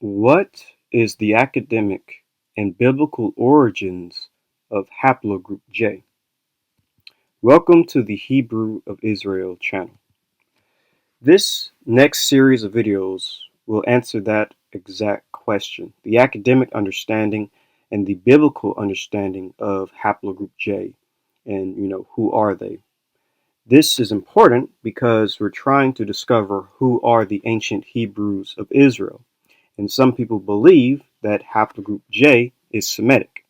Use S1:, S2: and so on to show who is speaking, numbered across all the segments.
S1: What is the academic and biblical origins of Haplogroup J? Welcome to the Hebrew of Israel channel. This next series of videos will answer that exact question, the academic understanding and the biblical understanding of Haplogroup J, and who are they? This is important because we're trying to discover who are the ancient Hebrews of Israel. And some people believe that haplogroup J is Semitic.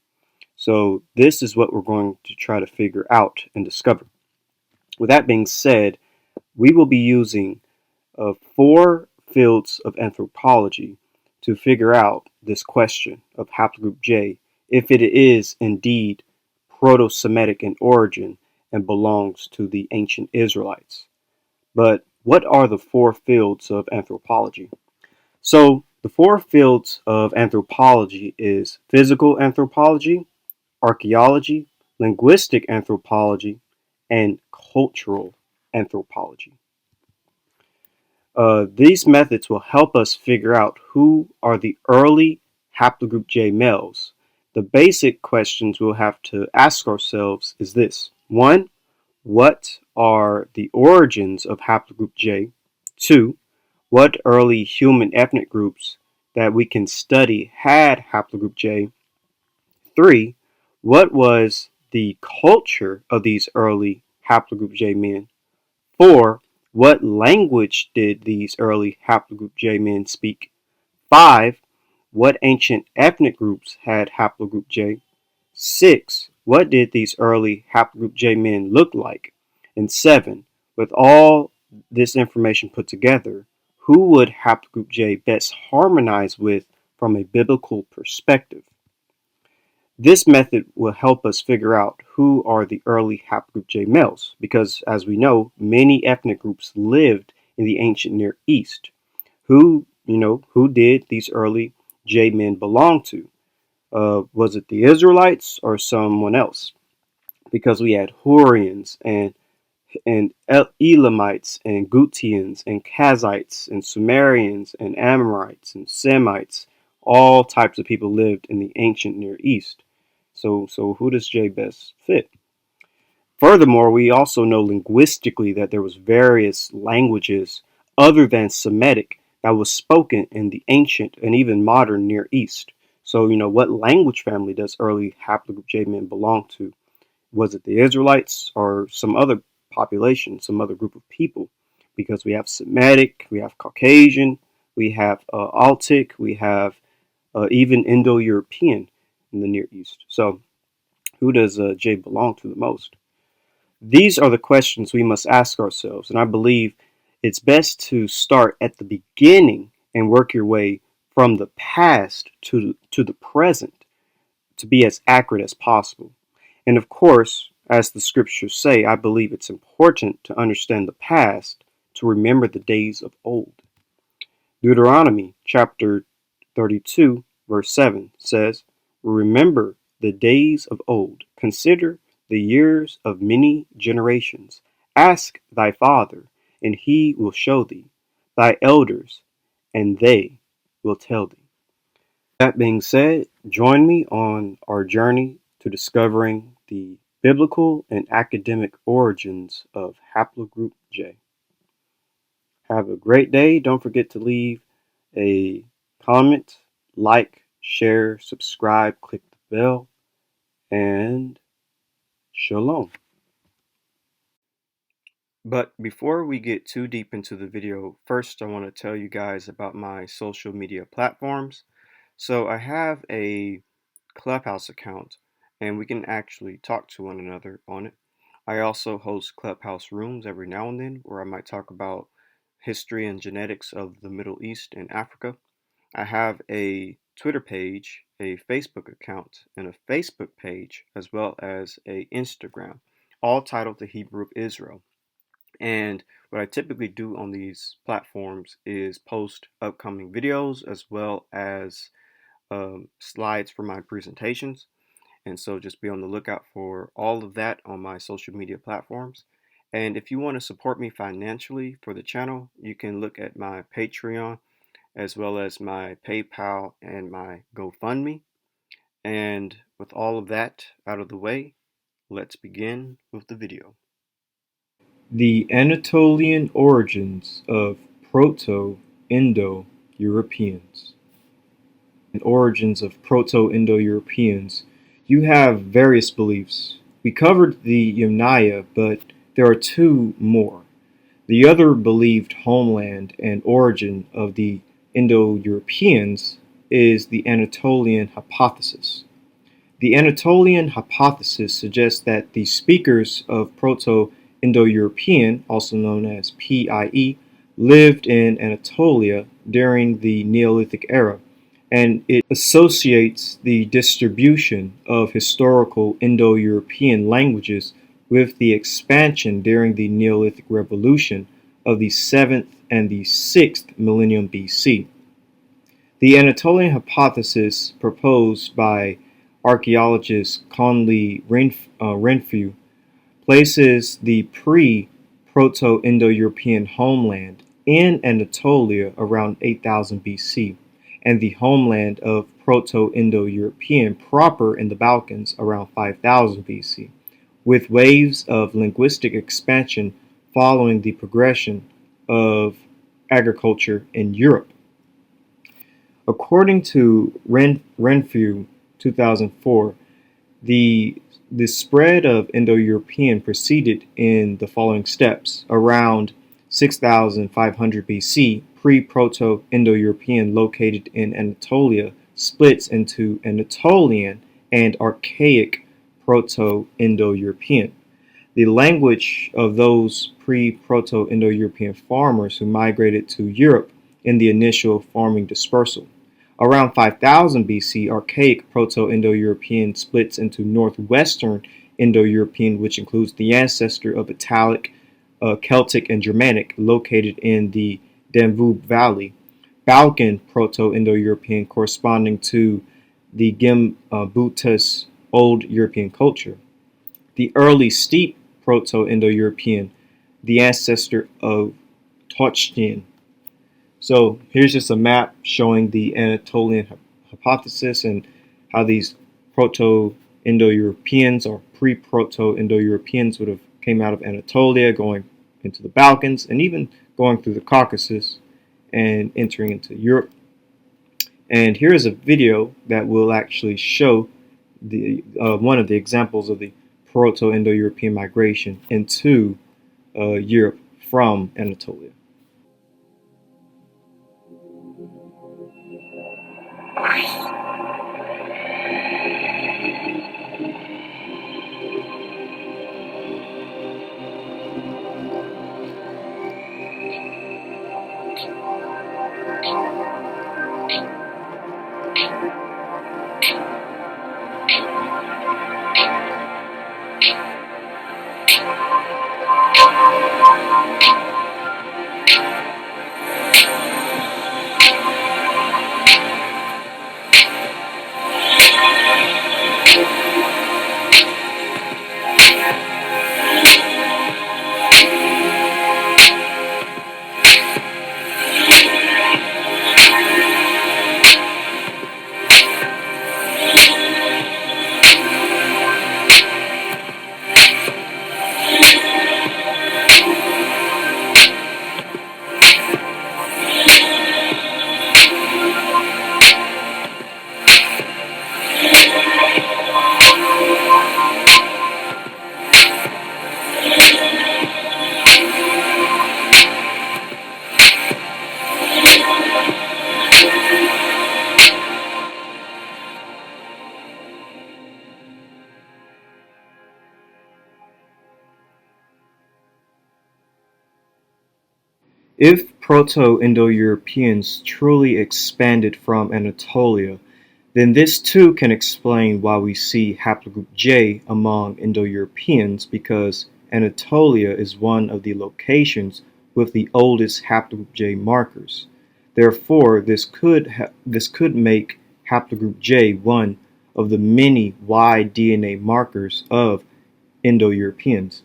S1: So this is what we're going to try to figure out and discover. With that being said, we will be using 4 fields of anthropology to figure out this question of haplogroup J, if it is indeed Proto-Semitic in origin and belongs to the ancient Israelites. But what are the 4 fields of anthropology? So the 4 fields of anthropology is physical anthropology, archaeology, linguistic anthropology, and cultural anthropology. These methods will help us figure out who are the early haplogroup J males. The basic questions we'll have to ask ourselves is this. 1. What are the origins of haplogroup J? 2. What early human ethnic groups that we can study had haplogroup J? 3. What was the culture of these early haplogroup J men? 4. What language did these early haplogroup J men speak? 5. What ancient ethnic groups had haplogroup J? 6. What did these early haplogroup J men look like? And 7. With all this information put together, who would haplogroup J best harmonize with from a biblical perspective? This method will help us figure out who are the early haplogroup J males, because as we know, many ethnic groups lived in the ancient Near East. Who did these early J men belong to? Was it the Israelites or someone else? Because we had Hurrians and Elamites and Gutians and Kazites and Sumerians and Amorites and Semites. All types of people lived in the ancient Near East. So who does J best fit? Furthermore, we also know linguistically that there was various languages other than Semitic that was spoken in the ancient and even modern Near East. So, what language family does early haplogroup J men belong to? Was it the Israelites or some other population, some other group of people? Because we have Semitic, we have Caucasian, we have Altic, we have even Indo-European in the Near East. So who does J belong to the most? These are the questions we must ask ourselves, and I believe it's best to start at the beginning and work your way from the past to the present to be as accurate as possible. And of course, as the scriptures say, I believe it's important to understand the past to remember the days of old. Deuteronomy chapter 32, verse 7 says, Remember the days of old, consider the years of many generations. Ask thy father, and he will show thee, thy elders, and they will tell thee. That being said, join me on our journey to discovering the biblical and academic origins of Haplogroup J. Have a great day. Don't forget to leave a comment, like, share, subscribe, click the bell, and shalom. But before we get too deep into the video, first I want to tell you guys about my social media platforms. So I have a Clubhouse account, and we can actually talk to one another on it. I also host Clubhouse rooms every now and then where I might talk about history and genetics of the Middle East and Africa. I have a Twitter page, a Facebook account, and a Facebook page, as well as a Instagram, all titled The Hebrew of Israel. And what I typically do on these platforms is post upcoming videos as well as slides for my presentations. And so just be on the lookout for all of that on my social media platforms. And if you want to support me financially for the channel, you can look at my Patreon. as well as my PayPal and my GoFundMe. And with all of that out of the way, let's begin with the video. The Anatolian origins of Proto-Indo-Europeans. Origins of Proto-Indo-Europeans, you have various beliefs. We covered the Yamnaya, but there are two more. The other believed homeland and origin of the Indo-Europeans is the Anatolian Hypothesis. The Anatolian Hypothesis suggests that the speakers of Proto-Indo-European, also known as PIE, lived in Anatolia during the Neolithic era, and it associates the distribution of historical Indo-European languages with the expansion during the Neolithic Revolution of the 7th and the 6th millennium BC. The Anatolian hypothesis, proposed by archaeologist Conley Renfrew, places the pre-Proto-Indo-European homeland in Anatolia around 8000 BC, and the homeland of Proto-Indo-European proper in the Balkans around 5000 BC, with waves of linguistic expansion following the progression of agriculture in Europe. According to Renfrew, 2004, the spread of Indo-European proceeded in the following steps. Around 6500 BC, pre-Proto-Indo-European located in Anatolia splits into Anatolian and Archaic Proto-Indo-European. The language of those pre-Proto-Indo-European farmers who migrated to Europe in the initial farming dispersal. Around 5000 BC, Archaic Proto-Indo-European splits into Northwestern Indo-European, which includes the ancestor of Italic, Celtic, and Germanic, located in the Danube Valley. Balkan Proto-Indo-European, corresponding to the Gimbutas Old European culture. The early Steppe Proto-Indo-European, the ancestor of Tochtian. So here's just a map showing the Anatolian hypothesis and how these Proto-Indo-Europeans or pre-Proto-Indo-Europeans would have came out of Anatolia, going into the Balkans, and even going through the Caucasus and entering into Europe. And here is a video that will actually show the one of the examples of the Proto-Indo-European migration into Europe from Anatolia. If Proto-Indo-Europeans truly expanded from Anatolia, then this too can explain why we see Haplogroup J among Indo-Europeans, because Anatolia is one of the locations with the oldest Haplogroup J markers. Therefore, this could make Haplogroup J one of the many Y DNA markers of Indo-Europeans.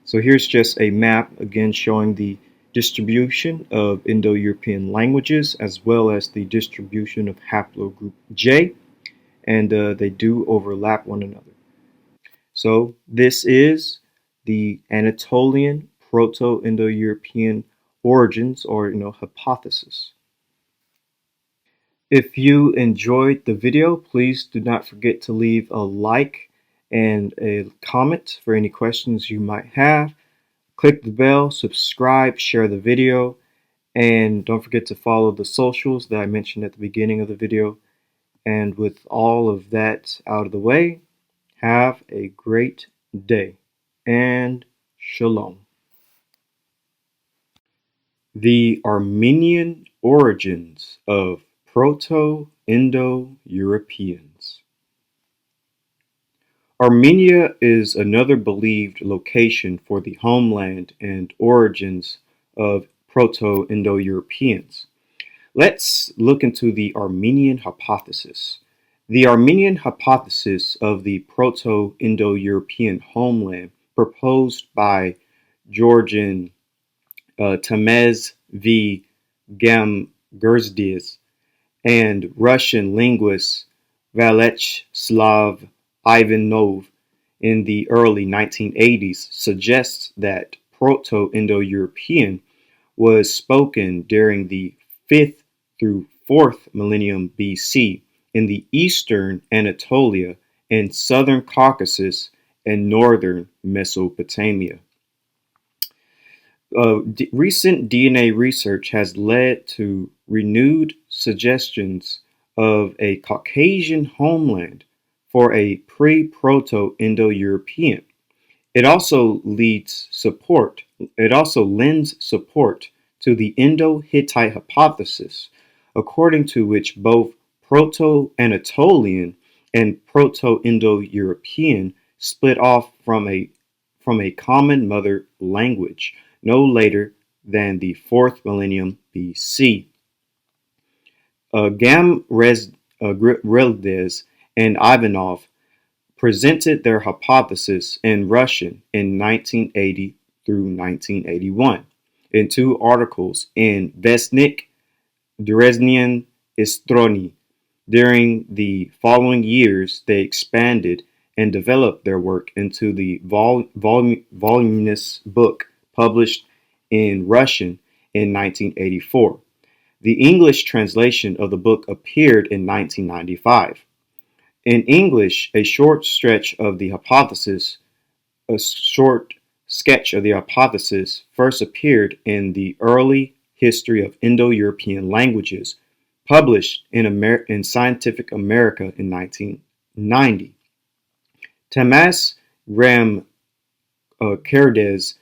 S1: So here's just a map again showing the distribution of Indo-European languages, as well as the distribution of haplogroup J, and they do overlap one another. So this is the Anatolian Proto-Indo-European origins, or hypothesis. If you enjoyed the video, please do not forget to leave a like and a comment for any questions you might have. Click the bell, subscribe, share the video, and don't forget to follow the socials that I mentioned at the beginning of the video. And with all of that out of the way, have a great day and shalom. The Armenian origins of Proto-Indo-Europeans. Armenia is another believed location for the homeland and origins of Proto-Indo-Europeans. Let's look into the Armenian hypothesis. The Armenian hypothesis of the Proto-Indo-European homeland, proposed by Georgian Tamez V. Gamgerzdias and Russian linguist Vyacheslav Ivanov in the early 1980s, suggests that Proto-Indo-European was spoken during the 5th through 4th millennium BC in the eastern Anatolia and southern Caucasus and northern Mesopotamia. Recent DNA research has led to renewed suggestions of a Caucasian homeland for a pre-Proto-Indo-European. It also lends support to the Indo-Hittite hypothesis, according to which both Proto-Anatolian and Proto-Indo-European split off from a common mother language no later than the 4th millennium BC. Gamgerzdias and Ivanov presented their hypothesis in Russian in 1980 through 1981 in 2 articles in Vestnik Dresdnian Istrony. During the following years, they expanded and developed their work into the voluminous book published in Russian in 1984. The English translation of the book appeared in 1995. In English, a short sketch of the hypothesis first appeared in the Early History of Indo-European Languages, published in Scientific America in 1990. Tamas Gamgerzdias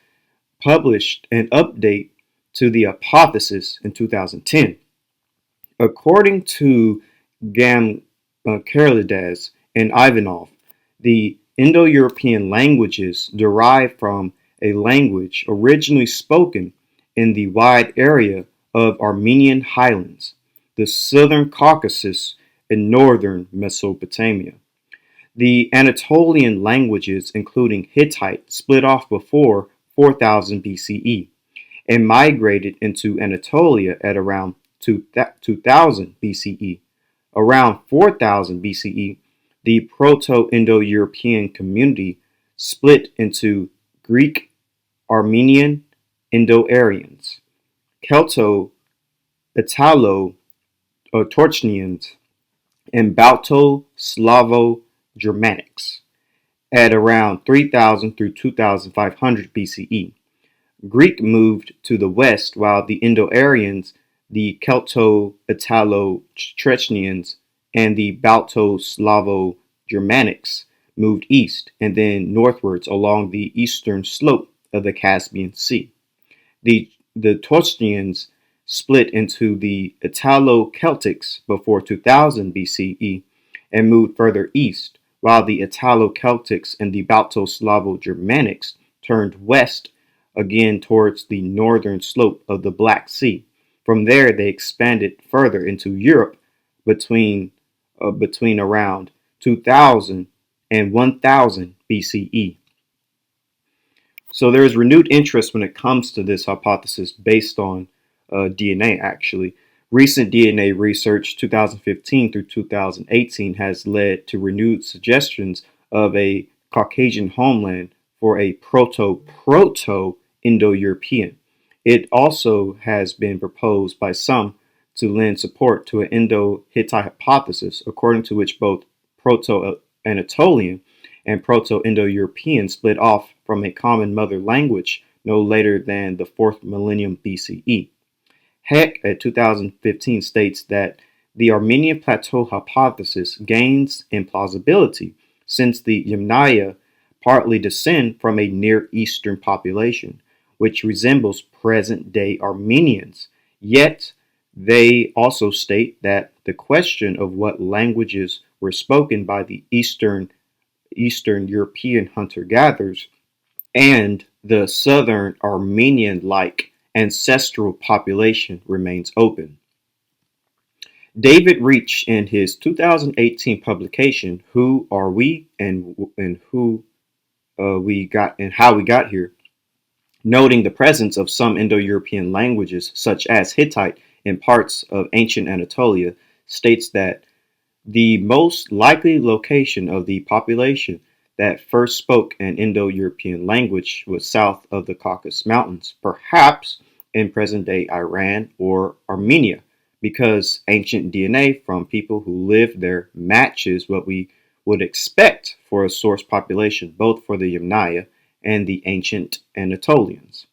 S1: published an update to the hypothesis in 2010. According to Gamgerzdias and Ivanov, the Indo-European languages derive from a language originally spoken in the wide area of Armenian highlands, the southern Caucasus, and northern Mesopotamia. The Anatolian languages, including Hittite, split off before 4000 BCE and migrated into Anatolia at around 2000 BCE. Around 4000 BCE, the Proto-Indo-European community split into Greek, Armenian, Indo-Aryans, Celto-Italo-Torchnians, and Balto-Slavo-Germanics at around 3000 through 2500 BCE. Greek moved to the west, while the Indo-Aryans, the Celto-Italo-Torchnians, and the Balto-Slavo-Germanics moved east and then northwards along the eastern slope of the Caspian Sea. The Torchnians split into the Italo-Celtics before 2000 BCE and moved further east, while the Italo-Celtics and the Balto-Slavo-Germanics turned west again towards the northern slope of the Black Sea. From there, they expanded further into Europe between around 2000 and 1000 BCE. So there is renewed interest when it comes to this hypothesis based on DNA, actually. Recent DNA research, 2015 through 2018, has led to renewed suggestions of a Caucasian homeland for a Proto-Indo-European. It also has been proposed by some to lend support to an Indo-Hittite hypothesis, according to which both Proto-Anatolian and Proto-Indo-European split off from a common mother language no later than the 4th millennium BCE. Heck, at 2015 states that the Armenian Plateau hypothesis gains in plausibility since the Yamnaya partly descend from a Near Eastern population, which resembles present-day Armenians. Yet, they also state that the question of what languages were spoken by the Eastern European hunter-gatherers and the southern Armenian-like ancestral population remains open. David Reach, in his 2018 publication "Who Are We and Who We Got and How We Got Here," noting the presence of some Indo-European languages such as Hittite in parts of ancient Anatolia, states that the most likely location of the population that first spoke an Indo-European language was south of the Caucasus Mountains, perhaps in present-day Iran or Armenia, because ancient DNA from people who lived there matches what we would expect for a source population, both for the Yamnaya and the ancient Anatolians.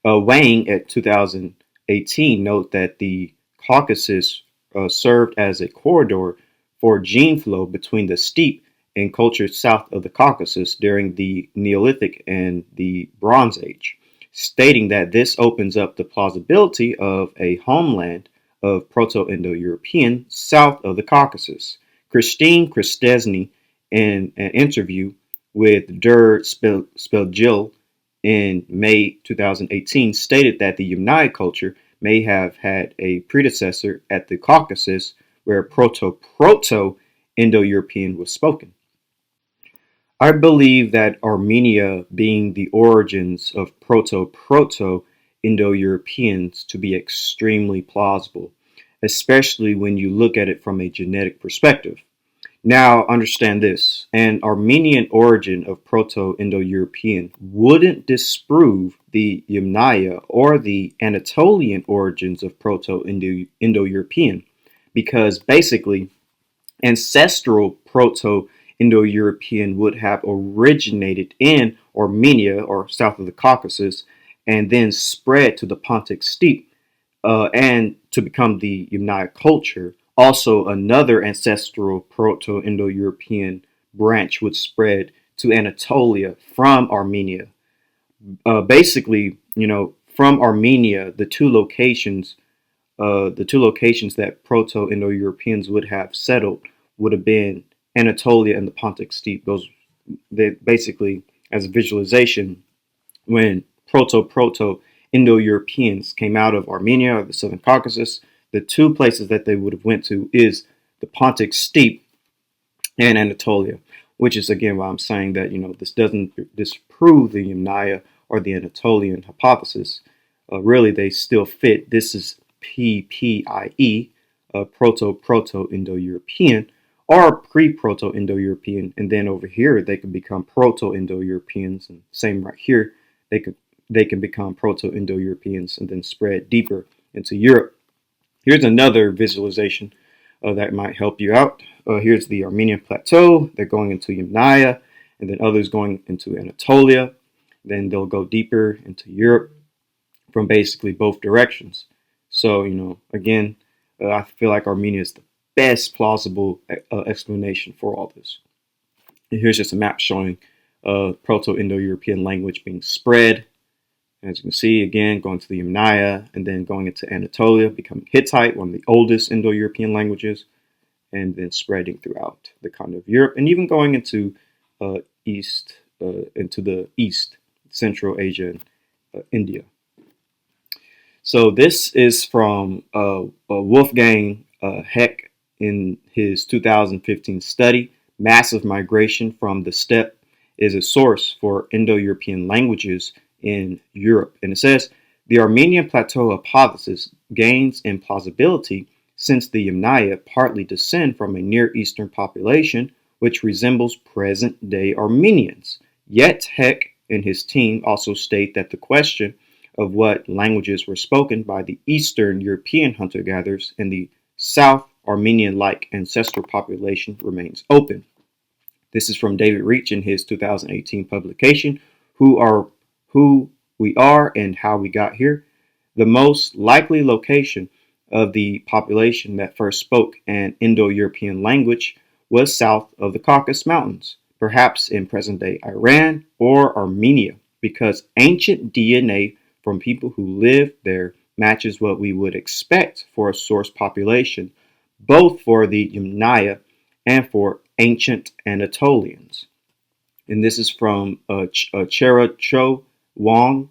S1: Wang at 2018 note that the Caucasus served as a corridor for gene flow between the steppe and cultures south of the Caucasus during the Neolithic and the Bronze Age, stating that this opens up the plausibility of a homeland of Proto-Indo-European south of the Caucasus. Christine Christesny, in an interview with Der Spiegel in May 2018, stated that the Yamnaya culture may have had a predecessor at the Caucasus where Proto-Indo-European was spoken. I believe that Armenia being the origins of Proto-Indo-Europeans to be extremely plausible, especially when you look at it from a genetic perspective. Now, understand this: an Armenian origin of Proto-Indo-European wouldn't disprove the Yamnaya or the Anatolian origins of Proto-Indo-European, because basically, ancestral Proto-Indo-European would have originated in Armenia or south of the Caucasus and then spread to the Pontic Steppe and to become the Yamnaya culture. Also, another ancestral Proto-Indo-European branch would spread to Anatolia from Armenia. Basically, from Armenia, the two locations that Proto-Indo-Europeans would have settled would have been Anatolia and the Pontic Steppe. They basically, as a visualization, when Proto-Indo-Europeans came out of Armenia or the Southern Caucasus, the two places that they would have went to is the Pontic Steppe and Anatolia, which is again why I'm saying that this doesn't disprove the Yamnaya or the Anatolian hypothesis. Really, they still fit. This is PPIE, Proto-Indo-European, or pre-Proto-Indo-European, and then over here they can become Proto-Indo-Europeans, and same right here, they can become Proto-Indo-Europeans and then spread deeper into Europe. Here's another visualization that might help you out. Here's the Armenian Plateau. They're going into Yamnaya, and then others going into Anatolia. Then they'll go deeper into Europe from basically both directions. So, again, I feel like Armenia is the best plausible explanation for all this. And here's just a map showing Proto-Indo-European language being spread. As you can see, again, going to the Yamnaya and then going into Anatolia, becoming Hittite, one of the oldest Indo-European languages, and then spreading throughout the continent of Europe, and even going into the east, Central Asia, and India. So this is from Wolfgang Heck in his 2015 study, Massive Migration from the Steppe is a source for Indo-European languages in Europe. And it says, the Armenian Plateau hypothesis gains in plausibility since the Yamnaya partly descend from a Near Eastern population which resembles present-day Armenians. Yet Heck and his team also state that the question of what languages were spoken by the Eastern European hunter-gatherers and the South Armenian-like ancestral population remains open. This is from David Reach in his 2018 publication, Who We Are and How We Got Here. The most likely location of the population that first spoke an Indo-European language was south of the Caucasus Mountains, perhaps in present-day Iran or Armenia, because ancient DNA from people who lived there matches what we would expect for a source population, both for the Yamnaya and for ancient Anatolians. And this is from Chera Cho Wang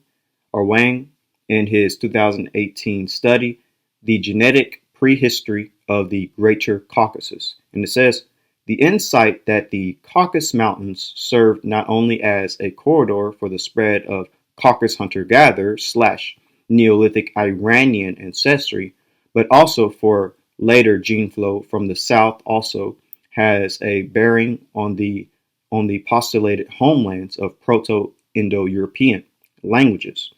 S1: in his 2018 study, The Genetic Prehistory of the Greater Caucasus. And it says, the insight that the Caucasus Mountains served not only as a corridor for the spread of Caucasus hunter-gatherer / Neolithic Iranian ancestry, but also for later gene flow from the south also has a bearing on the postulated homelands of Proto-Indo-European languages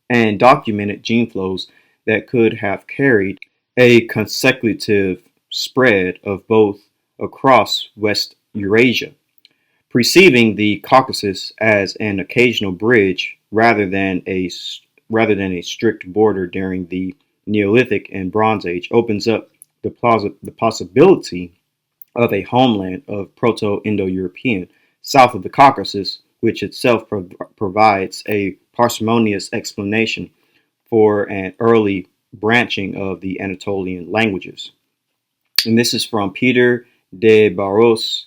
S1: and documented gene flows that could have carried a consecutive spread of both across West Eurasia, perceiving the Caucasus as an occasional bridge rather than a strict border during the Neolithic and Bronze Age opens up the possibility of a homeland of Proto-Indo-European south of the Caucasus, which itself provides a parsimonious explanation for an early branching of the Anatolian languages. And this is from Peter de Barros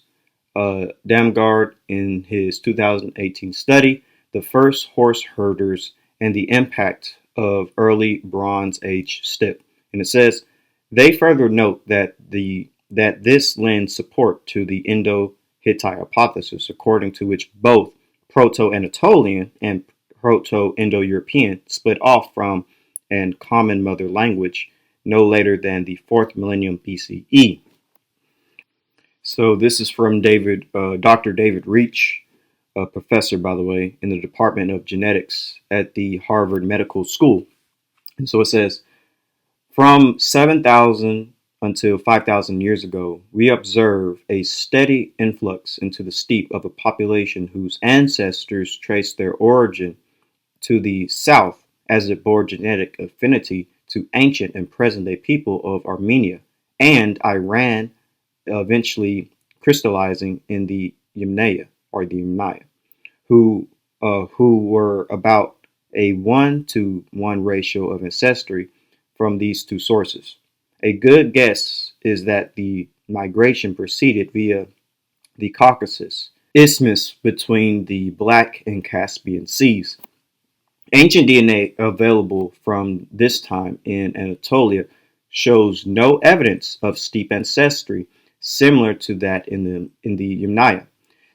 S1: Damgaard in his 2018 study, The First Horse Herders and the Impact of Early Bronze Age Steppe. And it says, they further note that this lends support to the Indo-Hittite hypothesis, according to which both Proto-Anatolian and Proto-Indo-European split off from a common mother language no later than the 4th millennium BCE. So this is from Dr. David Reach, a professor, by the way, in the Department of Genetics at the Harvard Medical School. And so it says, from 7,000 until 5,000 years ago, we observe a steady influx into the steppe of a population whose ancestors trace their origin to the south as it bore genetic affinity to ancient and present-day people of Armenia and Iran, eventually crystallizing in the Yamnaya or the Yamnaya, who were about a 1-to-1 ratio of ancestry from these two sources. A good guess is that the migration proceeded via the Caucasus isthmus between the Black and Caspian Seas. Ancient DNA available from this time in Anatolia shows no evidence of steppe ancestry similar to that in the Yamnaya.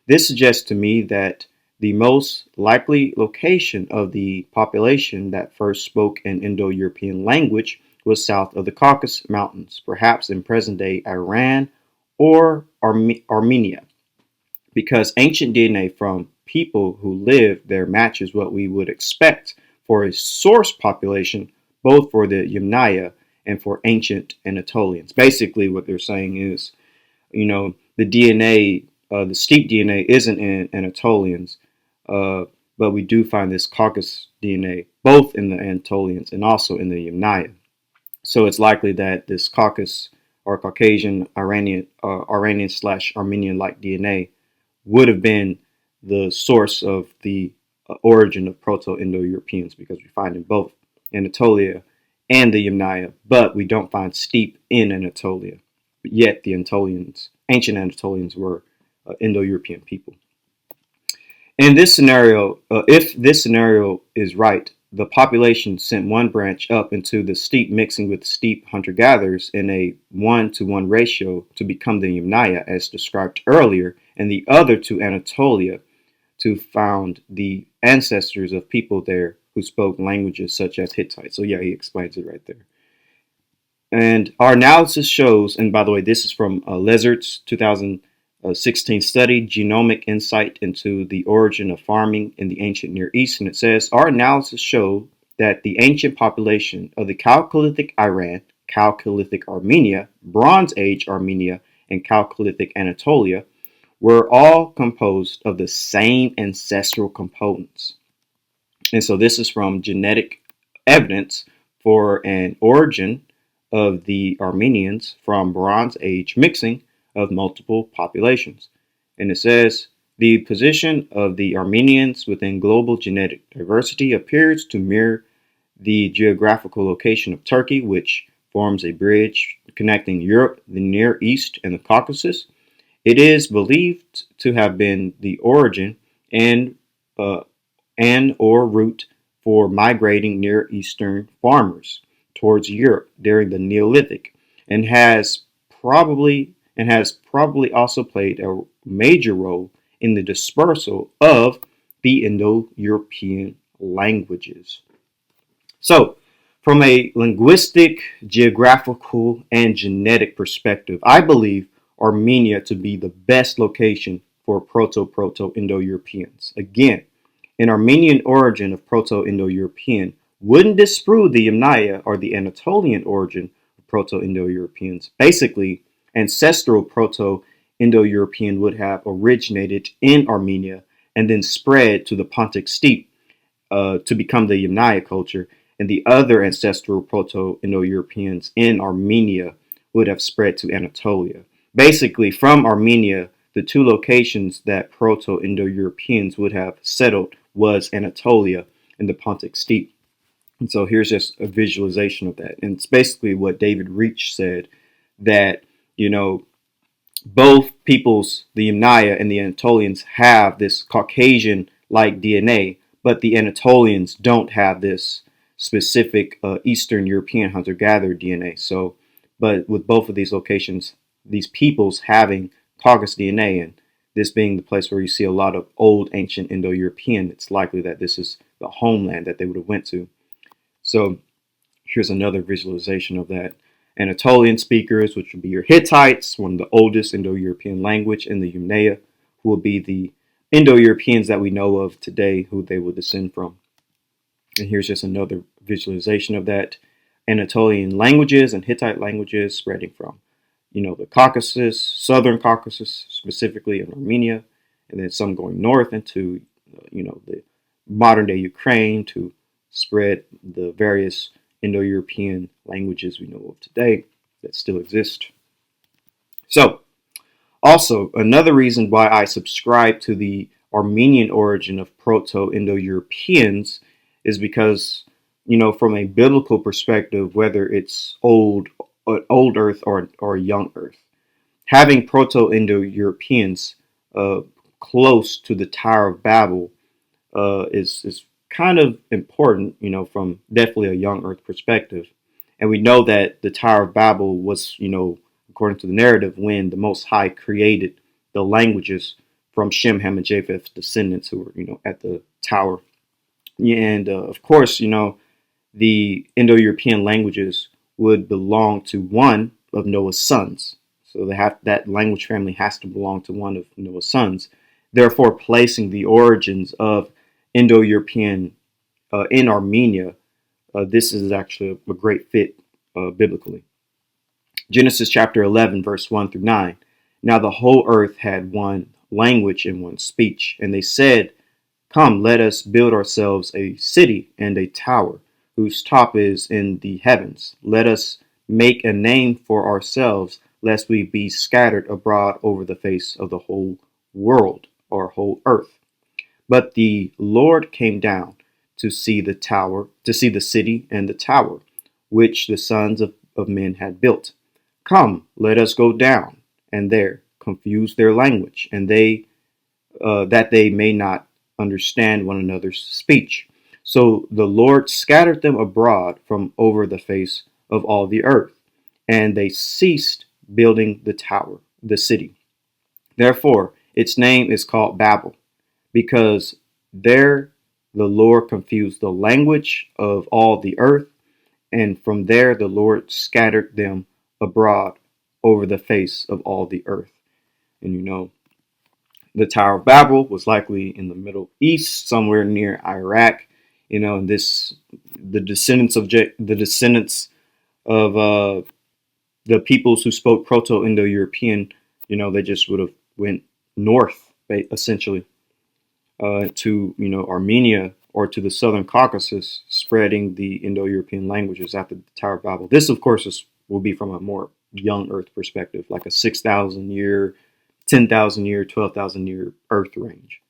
S1: This suggests to me that the most likely location of the population that first spoke an Indo-European language was south of the Caucasus Mountains, perhaps in present-day Iran or Armenia, because ancient DNA from people who lived there matches what we would expect for a source population, both for the Yamnaya and for ancient Anatolians. Basically, what they're saying is, the DNA, the steppe DNA isn't in Anatolians, but we do find this Caucasus DNA both in the Anatolians and also in the Yamnaya. So it's likely that this Caucasus or Caucasian Iranian / Armenian-like DNA would have been the source of the origin of Proto-Indo-Europeans, because we find in both Anatolia and the Yamnaya, but we don't find steppe in Anatolia. But yet the ancient Anatolians were Indo-European people. In this scenario, if this scenario is right, the population sent one branch up into the steppe mixing with steppe hunter-gatherers in a 1-to-1 ratio to become the Yamnaya as described earlier, and the other to Anatolia, to found the ancestors of people there who spoke languages such as Hittite. So yeah, he explains it right there. And our analysis shows, and by the way, this is from Lizard's 2016 study, Genomic Insight into the Origin of Farming in the Ancient Near East. And it says, our analysis showed that the ancient population of the Chalcolithic Iran, Chalcolithic Armenia, Bronze Age Armenia, and Chalcolithic Anatolia were all composed of the same ancestral components. And so this is from genetic evidence for an origin of the Armenians from Bronze Age mixing of multiple populations. And it says, the position of the Armenians within global genetic diversity appears to mirror the geographical location of Turkey, which forms a bridge connecting Europe, the Near East, and the Caucasus. It is believed to have been the origin and or route for migrating Near Eastern farmers towards Europe during the Neolithic, and has probably also played a major role in the dispersal of the Indo-European languages. So, from a linguistic, geographical, and genetic perspective, I believe Armenia to be the best location for Proto-Indo-Europeans. Again, an Armenian origin of Proto-Indo-European wouldn't disprove the Yamnaya or the Anatolian origin of Proto-Indo-Europeans. Basically, ancestral Proto-Indo-European would have originated in Armenia and then spread to the Pontic steppe to become the Yamnaya culture, and the other ancestral Proto-Indo-Europeans in Armenia would have spread to Anatolia. Basically, from Armenia, the two locations that Proto-Indo-Europeans would have settled was Anatolia and the Pontic steppe. And so here's just a visualization of that. And it's basically what David Reach said, that, both peoples, the Yamnaya and the Anatolians, have this Caucasian-like DNA, but the Anatolians don't have this specific Eastern European hunter-gatherer DNA. So, but with both of these locations, these peoples having Caucasus DNA, and this being the place where you see a lot of old ancient Indo-European, it's likely that this is the homeland that they would have went to. So here's another visualization of that. Anatolian speakers, which would be your Hittites, one of the oldest Indo-European language, and the Yamnaya, who will be the Indo-Europeans that we know of today, who they will descend from. And here's just another visualization of that. Anatolian languages and Hittite languages spreading from, the Caucasus, southern Caucasus, specifically in Armenia, and then some going north into, the modern day Ukraine to spread the various Indo-European languages we know of today that still exist. So, also, another reason why I subscribe to the Armenian origin of Proto-Indo-Europeans is because, from a biblical perspective, whether it's old Earth or young Earth, having Proto-Indo-Europeans close to the Tower of Babel is kind of important, from definitely a young Earth perspective. And we know that the Tower of Babel was, according to the narrative, when the Most High created the languages from Shem, Ham, and Japheth's descendants who were, at the tower. And of course, the Indo-European languages would belong to one of Noah's sons. So that language family has to belong to one of Noah's sons, therefore placing the origins of Indo-European in Armenia. This is actually a great fit biblically. Genesis chapter 11, verse 1 through 9. Now the whole earth had one language and one speech, and they said, "Come, let us build ourselves a city and a tower, whose top is in the heavens. Let us make a name for ourselves, lest we be scattered abroad over the face of the whole world," or whole earth. But the Lord came down to see the city and the tower, which the sons of men had built. "Come, let us go down, and there confuse their language, and that they may not understand one another's speech." So the Lord scattered them abroad from over the face of all the earth, and they ceased building the tower, the city. Therefore, its name is called Babel, because there the Lord confused the language of all the earth, and from there the Lord scattered them abroad over the face of all the earth. And the Tower of Babel was likely in the Middle East, somewhere near Iraq. And the descendants of the peoples who spoke Proto-Indo-European, they just would have went north, essentially, to Armenia or to the southern Caucasus, spreading the Indo-European languages after the Tower of Babel. This, of course, will be from a more young Earth perspective, like a 6,000 year, 10,000 year, 12,000 year Earth range.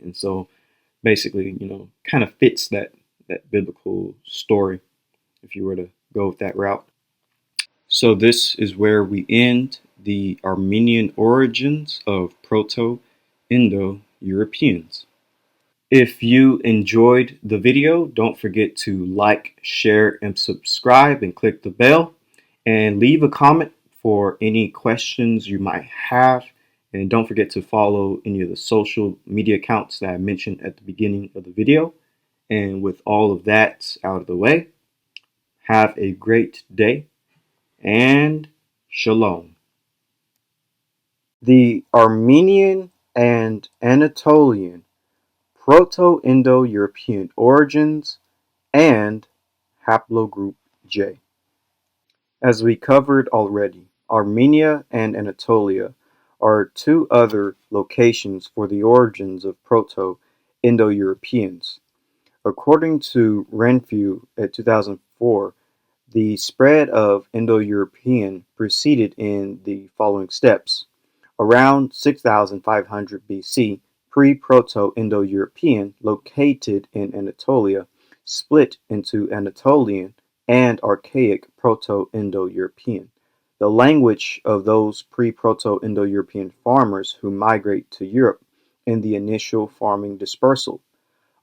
S1: And so, basically, kind of fits that biblical story if you were to go with that route. So this is where we end the Armenian origins of Proto-Indo-Europeans. If you enjoyed the video, don't forget to like, share, and subscribe, and click the bell, and leave a comment for any questions you might have. And don't forget to follow any of the social media accounts that I mentioned at the beginning of the video. And with all of that out of the way, have a great day and shalom. The Armenian and Anatolian Proto-Indo-European origins and Haplogroup J. As we covered already, Armenia and Anatolia are two other locations for the origins of Proto-Indo-Europeans. According to Renfrew at 2004, the spread of Indo-European proceeded in the following steps. Around 6500 BC, pre-Proto-Indo-European located in Anatolia split into Anatolian and Archaic Proto-Indo-European, the language of those pre-Proto-Indo-European farmers who migrate to Europe in the initial farming dispersal.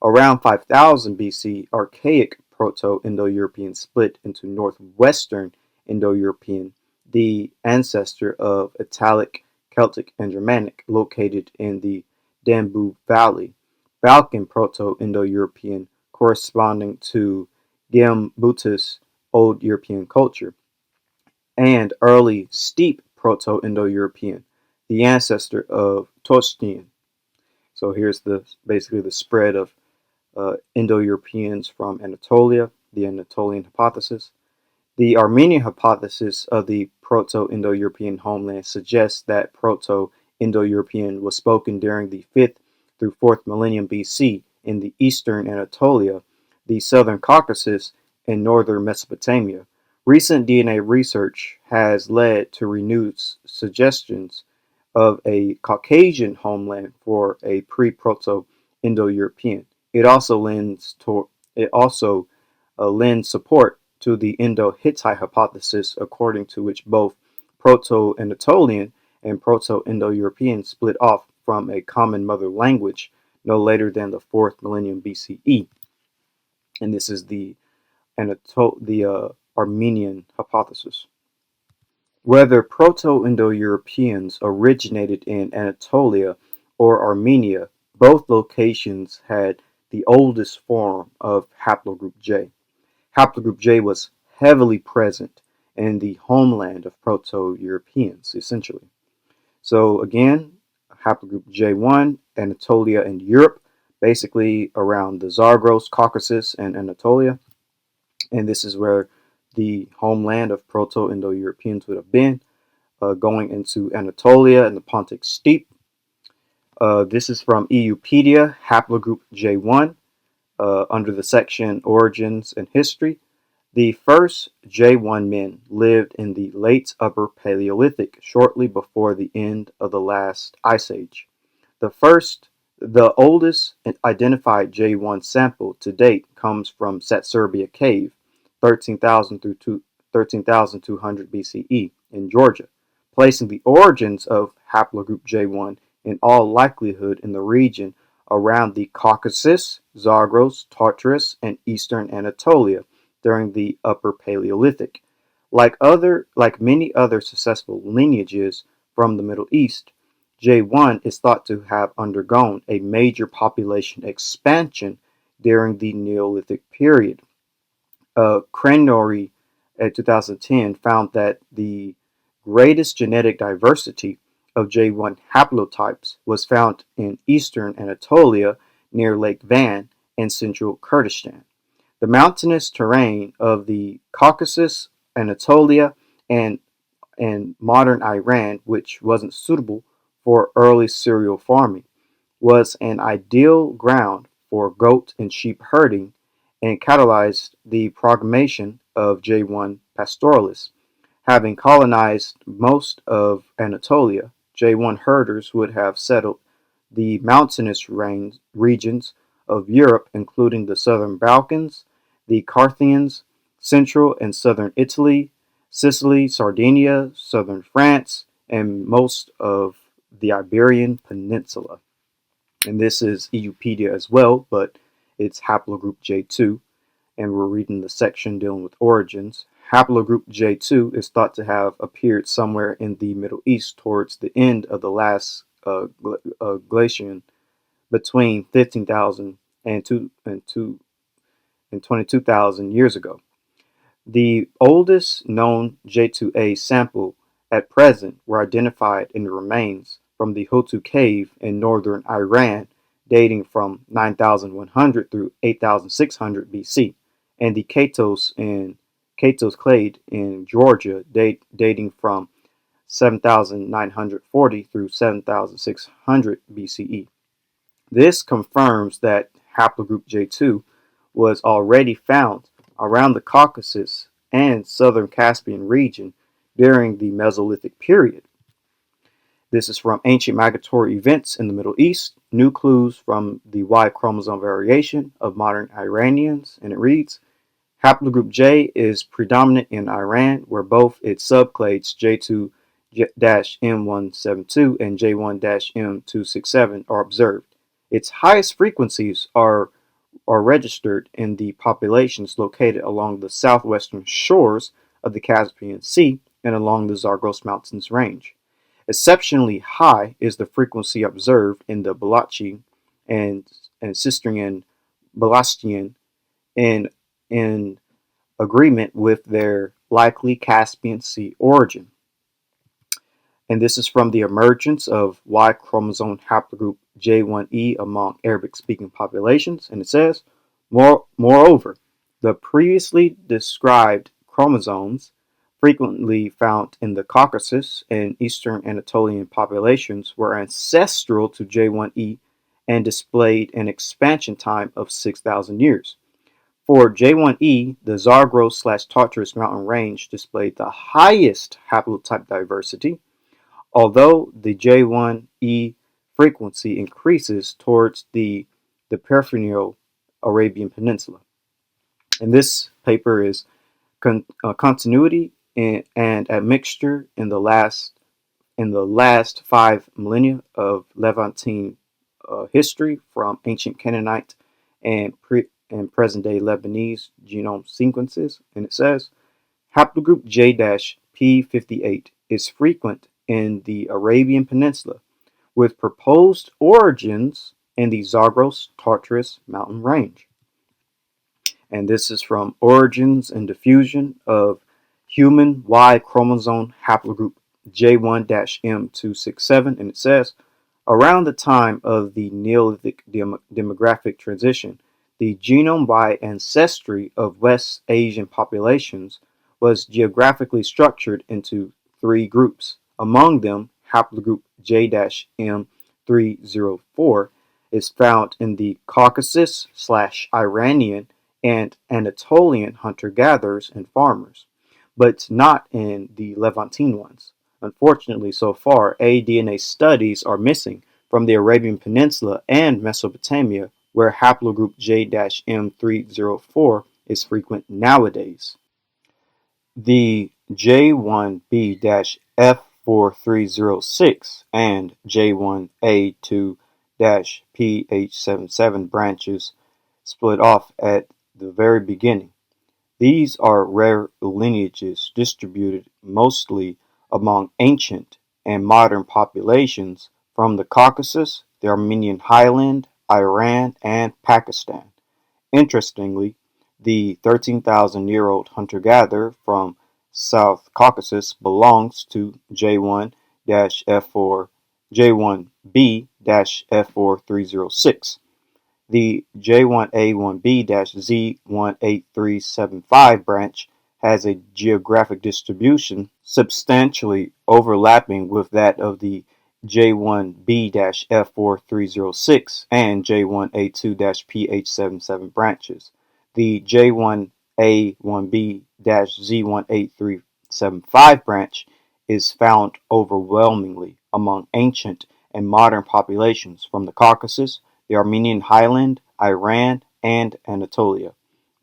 S1: Around 5000 BC, Archaic Proto-Indo-European split into Northwestern Indo-European, the ancestor of Italic, Celtic, and Germanic, located in the Danube Valley. Balkan Proto-Indo-European, corresponding to Gimbutas Old European culture. And early Steppe Proto-Indo-European, the ancestor of Tostian. So here's basically the spread of Indo-Europeans from Anatolia, the Anatolian Hypothesis. The Armenian Hypothesis of the Proto-Indo-European homeland suggests that Proto-Indo-European was spoken during the 5th through 4th millennium BC in the eastern Anatolia, the southern Caucasus, and northern Mesopotamia. Recent DNA research has led to renewed suggestions of a Caucasian homeland for a pre-Proto-Indo-European. It also lends support to the Indo-Hittite hypothesis, according to which both Proto-Anatolian and Proto-Indo-European split off from a common mother language no later than the 4th millennium BCE. And this is the Armenian hypothesis. Whether Proto-Indo-Europeans originated in Anatolia or Armenia, both locations had the oldest form of Haplogroup J. Haplogroup J was heavily present in the homeland of Proto-Europeans, essentially. So again, Haplogroup J1, Anatolia and Europe, basically around the Zagros, Caucasus, and Anatolia. And this is where the homeland of Proto-Indo-Europeans would have been, going into Anatolia and the Pontic Steppe. This is from EUpedia, Haplogroup J1, under the section Origins and History. The first J1 men lived in the late Upper Paleolithic, shortly before the end of the last Ice Age. The oldest identified J1 sample to date comes from Satsurbia Cave, 13,000 through 13,200 BCE in Georgia, placing the origins of Haplogroup J1 in all likelihood in the region around the Caucasus, Zagros, Tartarus, and eastern Anatolia during the Upper Paleolithic. Like many other successful lineages from the Middle East, J1 is thought to have undergone a major population expansion during the Neolithic period. Cranori in 2010 found that the greatest genetic diversity of J1 haplotypes was found in eastern Anatolia near Lake Van and central Kurdistan. The mountainous terrain of the Caucasus, Anatolia, and modern Iran, which wasn't suitable for early cereal farming, was an ideal ground for goat and sheep herding and catalyzed the progmation of J1 pastoralis. Having colonized most of Anatolia, J1 herders would have settled the mountainous regions of Europe, including the southern Balkans, the Carthians, central and southern Italy, Sicily, Sardinia, southern France, and most of the Iberian Peninsula. And this is EUpedia as well, but it's Haplogroup J2, and we're reading the section dealing with origins. Haplogroup J2 is thought to have appeared somewhere in the Middle East towards the end of the last glaciation between 15,000 and 22,000 years ago. The oldest known J2A sample at present were identified in the remains from the Hotu cave in northern Iran dating from 9100 through 8600 BC, and the Katos clade in Georgia dating from 7940 through 7600 BCE. This confirms that haplogroup J2 was already found around the Caucasus and southern Caspian region during the Mesolithic period. This is from Ancient Migratory Events in the Middle East, New Clues from the Y chromosome variation of modern Iranians, and it reads, Haplogroup J is predominant in Iran, where both its subclades J2-M172 and J1-M267 are observed. Its highest frequencies are registered in the populations located along the southwestern shores of the Caspian Sea and along the Zagros Mountains range. Exceptionally high is the frequency observed in the Balachi and Cistercian Balastian in agreement with their likely Caspian Sea origin. And this is from the emergence of Y chromosome haplogroup J1E among Arabic-speaking populations, and it says, moreover, the previously described chromosomes frequently found in the Caucasus and Eastern Anatolian populations were ancestral to J1E and displayed an expansion time of 6,000 years. For J1E, the Zagros/Tartarus mountain range displayed the highest haplotype diversity, although the J1E frequency increases towards the peripheral Arabian Peninsula. And this paper is continuity and admixture in the last 5 millennia of Levantine history from ancient Canaanite and present-day Lebanese genome sequences. And it says, haplogroup J-P58 is frequent in the Arabian Peninsula, with proposed origins in the Zagros-Tartarus mountain range. And this is from Origins and Diffusion of Human Y chromosome haplogroup J1-M267, and it says, around the time of the Neolithic demographic transition, the genome-wide ancestry of West Asian populations was geographically structured into 3 groups. Among them, haplogroup J-M304 is found in the Caucasus/Iranian and Anatolian hunter-gatherers and farmers, but not in the Levantine ones. Unfortunately, so far, DNA studies are missing from the Arabian Peninsula and Mesopotamia, where haplogroup J-M304 is frequent nowadays. The J1B-F4306 and J1A2-PH77 branches split off at the very beginning. These are rare lineages distributed mostly among ancient and modern populations from the Caucasus, the Armenian highland, Iran, and Pakistan. Interestingly, the 13,000-year-old hunter-gatherer from South Caucasus belongs to J1-F4, J1b-F4306. The J1A1B-Z18375 branch has a geographic distribution substantially overlapping with that of the J1B-F4306 and J1A2-PH77 branches. The J1A1B-Z18375 branch is found overwhelmingly among ancient and modern populations from the Caucasus, the Armenian highland, Iran, and Anatolia.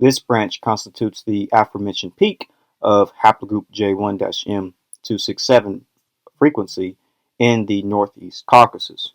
S1: This branch constitutes the aforementioned peak of haplogroup J1-M267 frequency in the Northeast Caucasus.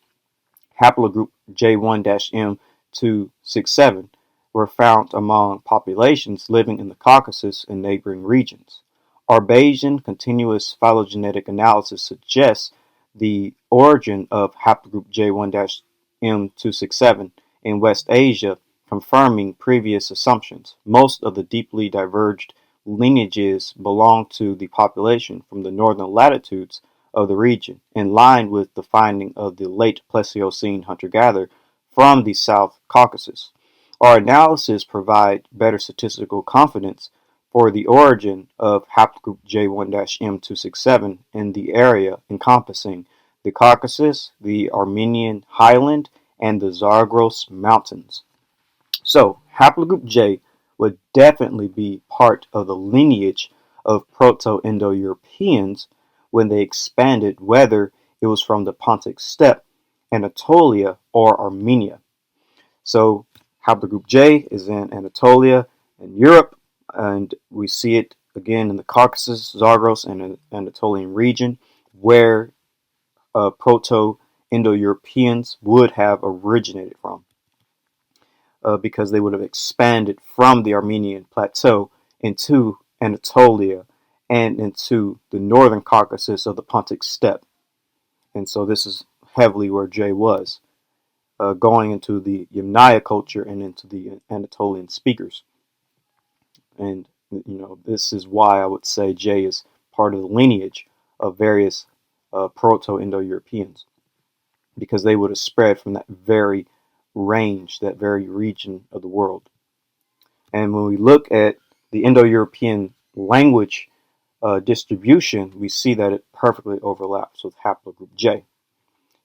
S1: Haplogroup J1-M267 were found among populations living in the Caucasus and neighboring regions. Our Bayesian continuous phylogenetic analysis suggests the origin of haplogroup J1-M267 in West Asia, confirming previous assumptions. Most of the deeply diverged lineages belong to the population from the northern latitudes of the region, in line with the finding of the late Pleistocene hunter-gatherer from the South Caucasus. Our analysis provides better statistical confidence for the origin of haplogroup J1-M267 in the area encompassing the Caucasus, the Armenian highland, and the Zagros Mountains. So, haplogroup J would definitely be part of the lineage of Proto-Indo-Europeans when they expanded, whether it was from the Pontic steppe, Anatolia, or Armenia. So, haplogroup J is in Anatolia and Europe, and we see it again in the Caucasus, Zagros, and Anatolian region, where Proto-Indo-Europeans would have originated from, because they would have expanded from the Armenian plateau into Anatolia and into the northern Caucasus of the Pontic steppe. And so this is heavily where J was, going into the Yamnaya culture and into the Anatolian speakers. And this is why I would say J is part of the lineage of various Proto-Indo-Europeans, because they would have spread from that very range, that very region of the world. And when we look at the Indo-European language distribution, we see that it perfectly overlaps with haplogroup J,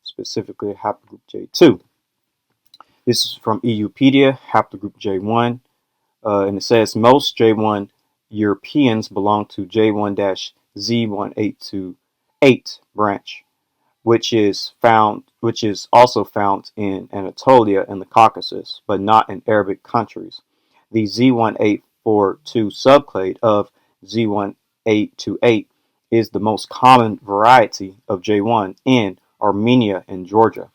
S1: specifically haplogroup J2. This is from EUpedia, haplogroup J1, and it says most J1 Europeans belong to J1-Z1828 branch, which is also found in Anatolia and the Caucasus, but not in Arabic countries. The Z1842 subclade of Z1828 is the most common variety of J1 in Armenia and Georgia.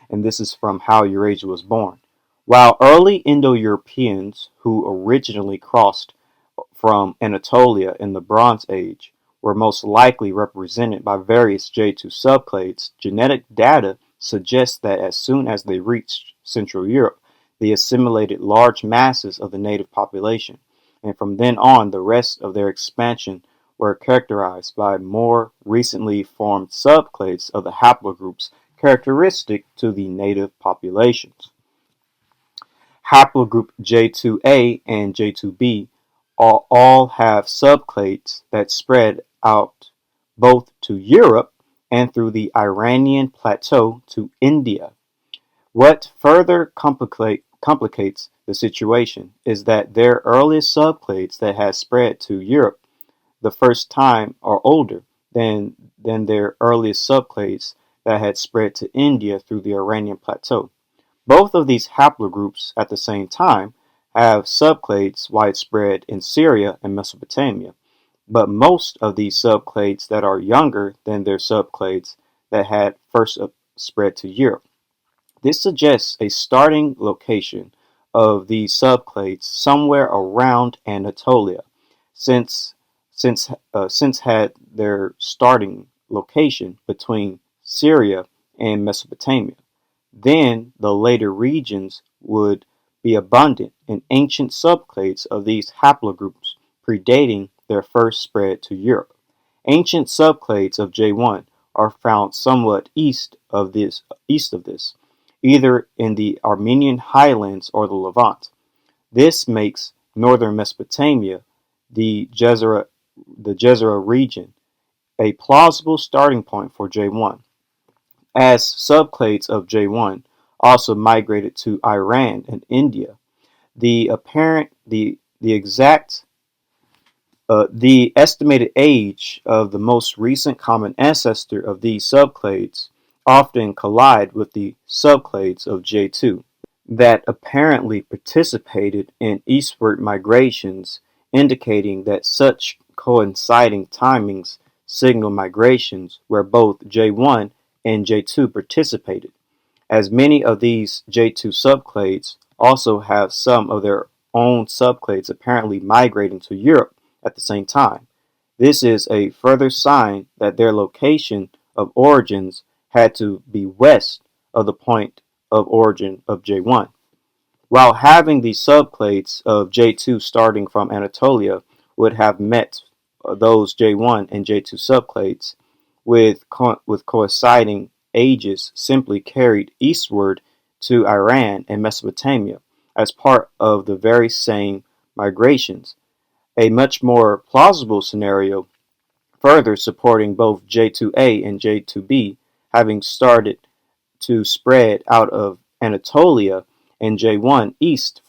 S1: And this is from How Eurasia Was Born. While early Indo-Europeans who originally crossed from Anatolia in the Bronze Age were most likely represented by various J2 subclades, genetic data suggests that as soon as they reached Central Europe, they assimilated large masses of the native population, and from then on, the rest of their expansion were characterized by more recently formed subclades of the haplogroups characteristic to the native populations. Haplogroup J2A and J2B all have subclades that spread out both to Europe and through the Iranian plateau to India. What further complicates the situation is that their earliest subclades that had spread to Europe the first time are older than their earliest subclades that had spread to India through the Iranian plateau. Both of these haplogroups at the same time have subclades widespread in Syria and Mesopotamia, but most of these subclades that are younger than their subclades that had first spread to Europe. This suggests a starting location of these subclades somewhere around Anatolia, since had their starting location between Syria and Mesopotamia. Then the later regions would be abundant in ancient subclades of these haplogroups predating their first spread to Europe. Ancient subclades of J1 are found somewhat east of this, either in the Armenian highlands or the Levant. This makes northern Mesopotamia, the Jezera region, a plausible starting point for J1, as subclades of J1 also migrated to Iran and India. The estimated age of the most recent common ancestor of these subclades often collide with the subclades of J2 that apparently participated in eastward migrations, indicating that such coinciding timings signal migrations where both J1 and J2 participated, as many of these J2 subclades also have some of their own subclades apparently migrating to Europe at the same time. This is a further sign that their location of origins had to be west of the point of origin of J1. While having the subclades of J2 starting from Anatolia would have met those J1 and J2 subclades with coinciding ages simply carried eastward to Iran and Mesopotamia as part of the very same migrations. A much more plausible scenario, further supporting both J2A and J2B having started to spread out of Anatolia and J1 east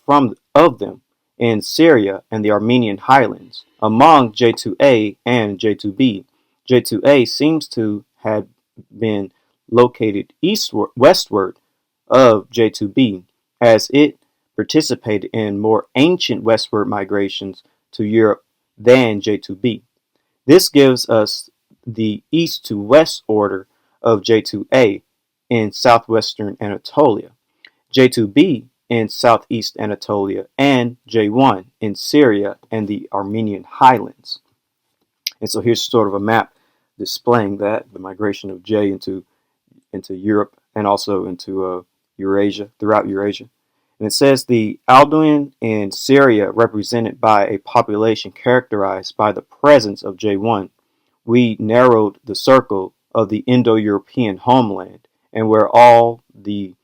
S1: of them in Syria and the Armenian highlands. Among J2A and J2B, J2A seems to have been located westward of J2B, as it participated in more ancient westward migrations to Europe than J2B. This gives us the east to west order of J2A in southwestern Anatolia, J2B in southeast Anatolia, and J1 in Syria and the Armenian highlands. And so here's sort of a map displaying that, the migration of J into Europe and also into Eurasia, throughout Eurasia. And it says the Alduin in Syria represented by a population characterized by the presence of J1. We narrowed the circle of the Indo-European homeland, and where all the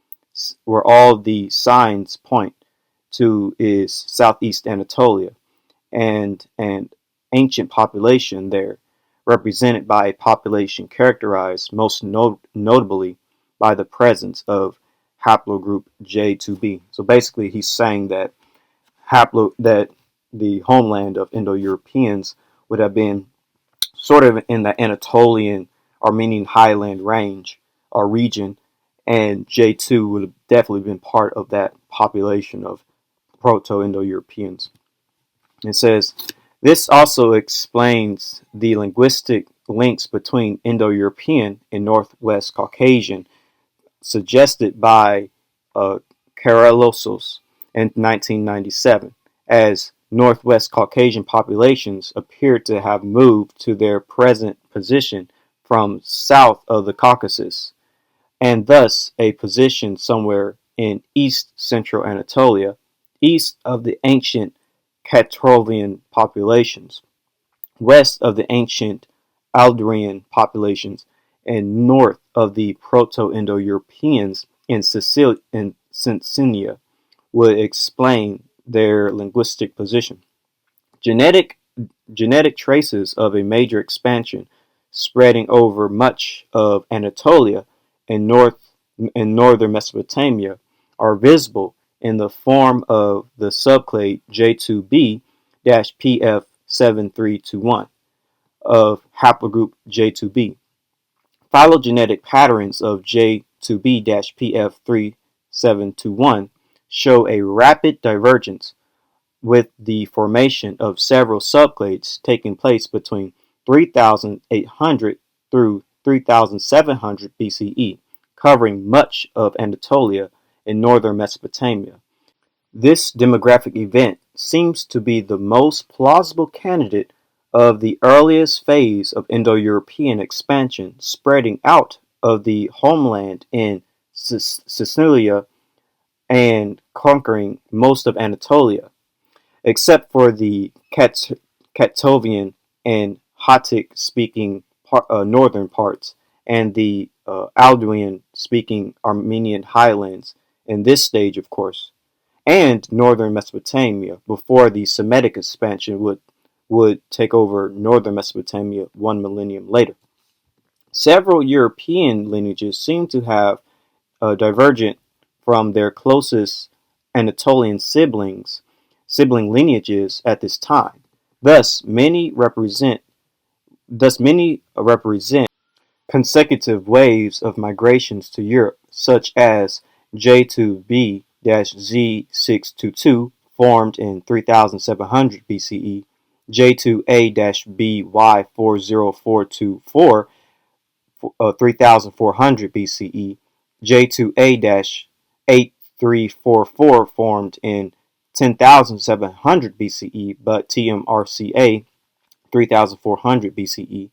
S1: signs point to is southeast Anatolia, and an ancient population there, represented by a population characterized most notably by the presence of haplogroup J2B. So basically, he's saying that that the homeland of Indo-Europeans would have been sort of in the Anatolian Armenian highland range or region, and J2 would have definitely been part of that population of Proto-Indo-Europeans. It says, this also explains the linguistic links between Indo-European and Northwest Caucasian suggested by Karalosos in 1997, as Northwest Caucasian populations appeared to have moved to their present position from south of the Caucasus, and thus a position somewhere in east central Anatolia, east of the ancient Catrovian populations, west of the ancient Aldrian populations, and north of the Proto-Indo-Europeans in Sicilia would explain their linguistic position. Genetic traces of a major expansion spreading over much of Anatolia and northern Mesopotamia are visible in the form of the subclade J2B-PF7321 of haplogroup J2B. Phylogenetic patterns of J2B-PF3721 show a rapid divergence, with the formation of several subclades taking place between 3800 through 3700 BCE, covering much of Anatolia and northern Mesopotamia. This demographic event seems to be the most plausible candidate of the earliest phase of Indo-European expansion spreading out of the homeland in Sicilia and conquering most of Anatolia, except for the Katovian and Hattic-speaking northern parts and the Alduin-speaking Armenian highlands in this stage, of course, and northern Mesopotamia before the Semitic expansion would take over northern Mesopotamia 1 millennium later. Several European lineages seem to have divergent from their closest Anatolian sibling lineages at this time. Thus, many represent consecutive waves of migrations to Europe, such as J2B-Z622 formed in 3700 BCE, J2A-BY40424 3400 BCE, J2A-8344 formed in 10,700 BCE, but TMRCA 3400 BCE,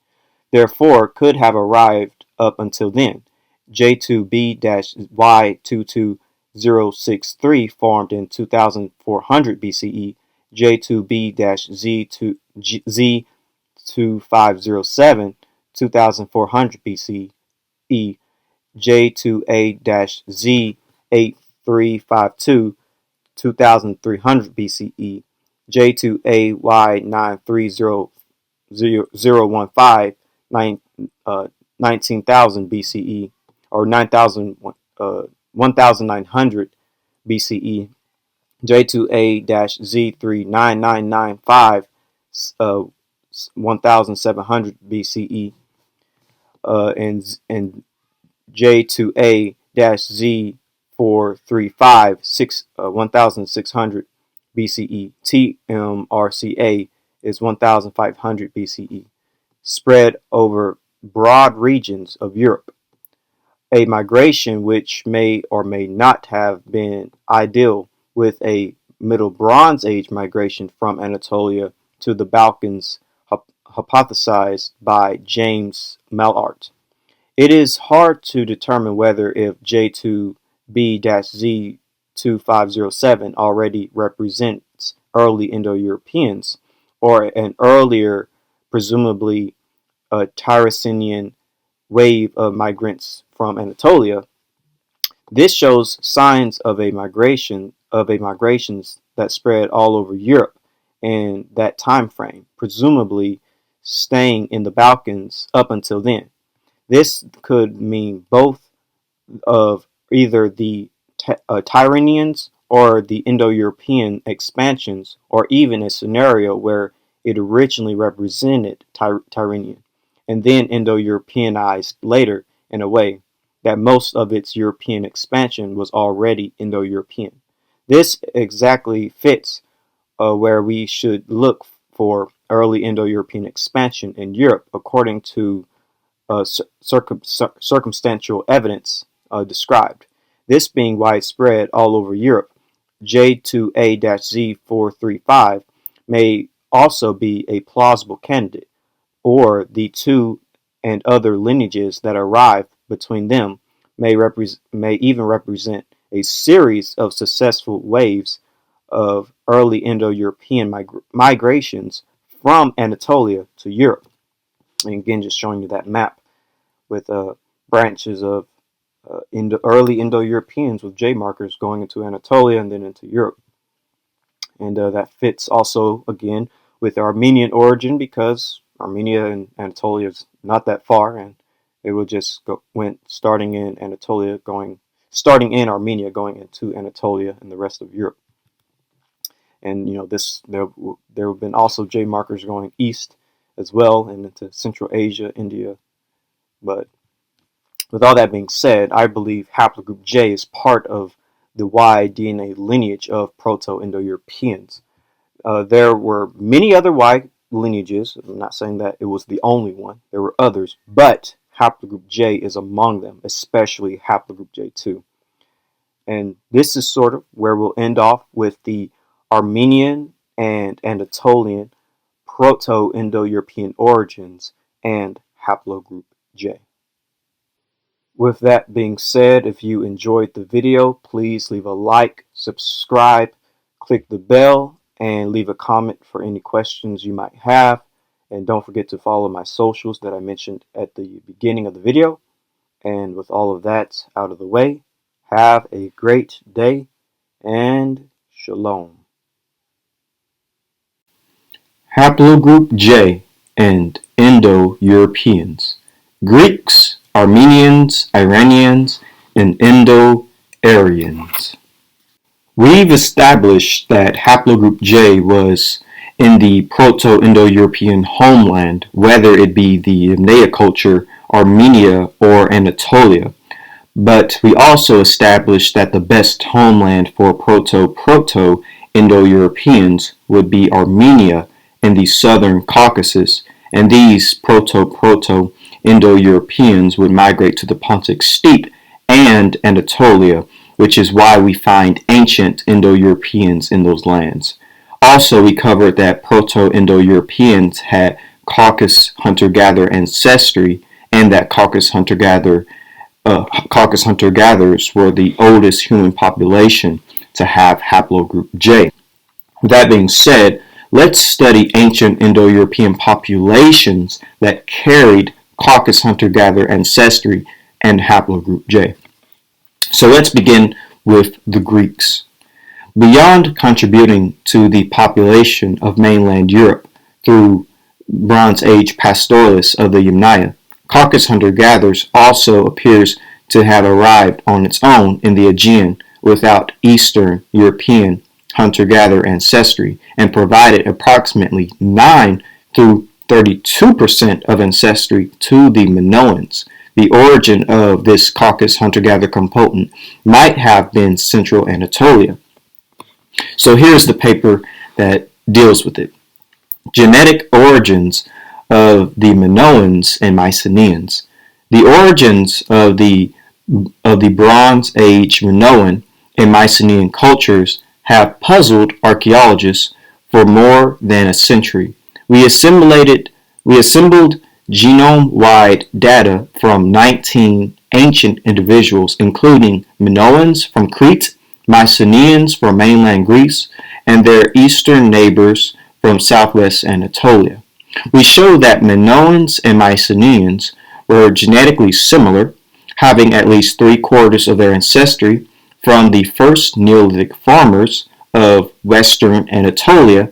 S1: therefore could have arrived up until then. J2B-Y22063 formed in 2400 BCE, J2B-Z2507 2400 BCE, J2A-Z8352 2300 BCE, J2A-Y93015 19,000 BCE, or 1900 BCE, J2A-Z39995 1700 BCE, and J2A-Z435 1600 BCE. TMRCA is 1500 BCE, spread over broad regions of Europe. A migration which may or may not have been ideal, with a Middle Bronze Age migration from Anatolia to the Balkans hypothesized by James Malart. It is hard to determine whether if J2B-Z2507 already represents early Indo-Europeans or an earlier, presumably a Tyrrhenian wave of migrants from Anatolia. This shows signs of a migrations that spread all over Europe in that time frame, presumably staying in the Balkans up until then. This could mean both of either the Tyrrhenians or the Indo-European expansions, or even a scenario where it originally represented Tyrrhenian and then Indo-Europeanized later in a way that most of its European expansion was already Indo-European. This exactly fits where we should look for early Indo-European expansion in Europe according to circumstantial evidence described. This being widespread all over Europe, J2A-Z435 may also be a plausible candidate, or the two and other lineages that arrive between them may even represent a series of successful waves of early Indo-European migrations from Anatolia to Europe. And again, just showing you that map with branches of early Indo-Europeans with J markers going into Anatolia and then into Europe. And that fits also, again, with Armenian origin, because Armenia and Anatolia is not that far, and it would just went starting in Armenia, going into Anatolia and the rest of Europe. And there have been also J markers going east as well and into Central Asia, India. But with all that being said, I believe Haplogroup J is part of the Y DNA lineage of Proto-Indo-Europeans. There were many other Y lineages. I'm not saying that it was the only one. There were others, but Haplogroup J is among them, especially Haplogroup J-2. And this is sort of where we'll end off with the Armenian and Anatolian Proto-Indo-European origins and Haplogroup J. With that being said, if you enjoyed the video, please leave a like, subscribe, click the bell, and leave a comment for any questions you might have. And don't forget to follow my socials that I mentioned at the beginning of the video. And with all of that out of the way, have a great day and shalom. Haplogroup J and Indo-Europeans. Greeks, Armenians, Iranians, and Indo-Aryans. We've established that Haplogroup J was in the Proto-Indo-European homeland, whether it be the Yamnaya culture, Armenia, or Anatolia. But we also established that the best homeland for Proto-Indo-Europeans would be Armenia in the southern Caucasus, and these Proto-Indo-Europeans would migrate to the Pontic Steppe and Anatolia, which is why we find ancient Indo-Europeans in those lands. Also, we covered that Proto-Indo-Europeans had Caucasus hunter-gatherer ancestry, and that Caucasus hunter-gatherers were the oldest human population to have haplogroup J. With that being said, let's study ancient Indo-European populations that carried Caucasus hunter-gatherer ancestry and haplogroup J. So let's begin with the Greeks. Beyond contributing to the population of mainland Europe through Bronze Age pastoralists of the Yamnaya, Caucasus hunter-gatherers also appears to have arrived on its own in the Aegean without Eastern European hunter-gatherer ancestry, and provided approximately 9 through 32% of ancestry to the Minoans. The origin of this Caucasus hunter-gatherer component might have been Central Anatolia. So here's the paper that deals with it. Genetic origins of the Minoans and Mycenaeans. The origins of the Bronze Age Minoan and Mycenaean cultures have puzzled archaeologists for more than a century. We assembled genome-wide data from 19 ancient individuals, including Minoans from Crete, Mycenaeans from mainland Greece, and their eastern neighbors from southwest Anatolia. We show that Minoans and Mycenaeans were genetically similar, having at least 3/4 of their ancestry from the first Neolithic farmers of western Anatolia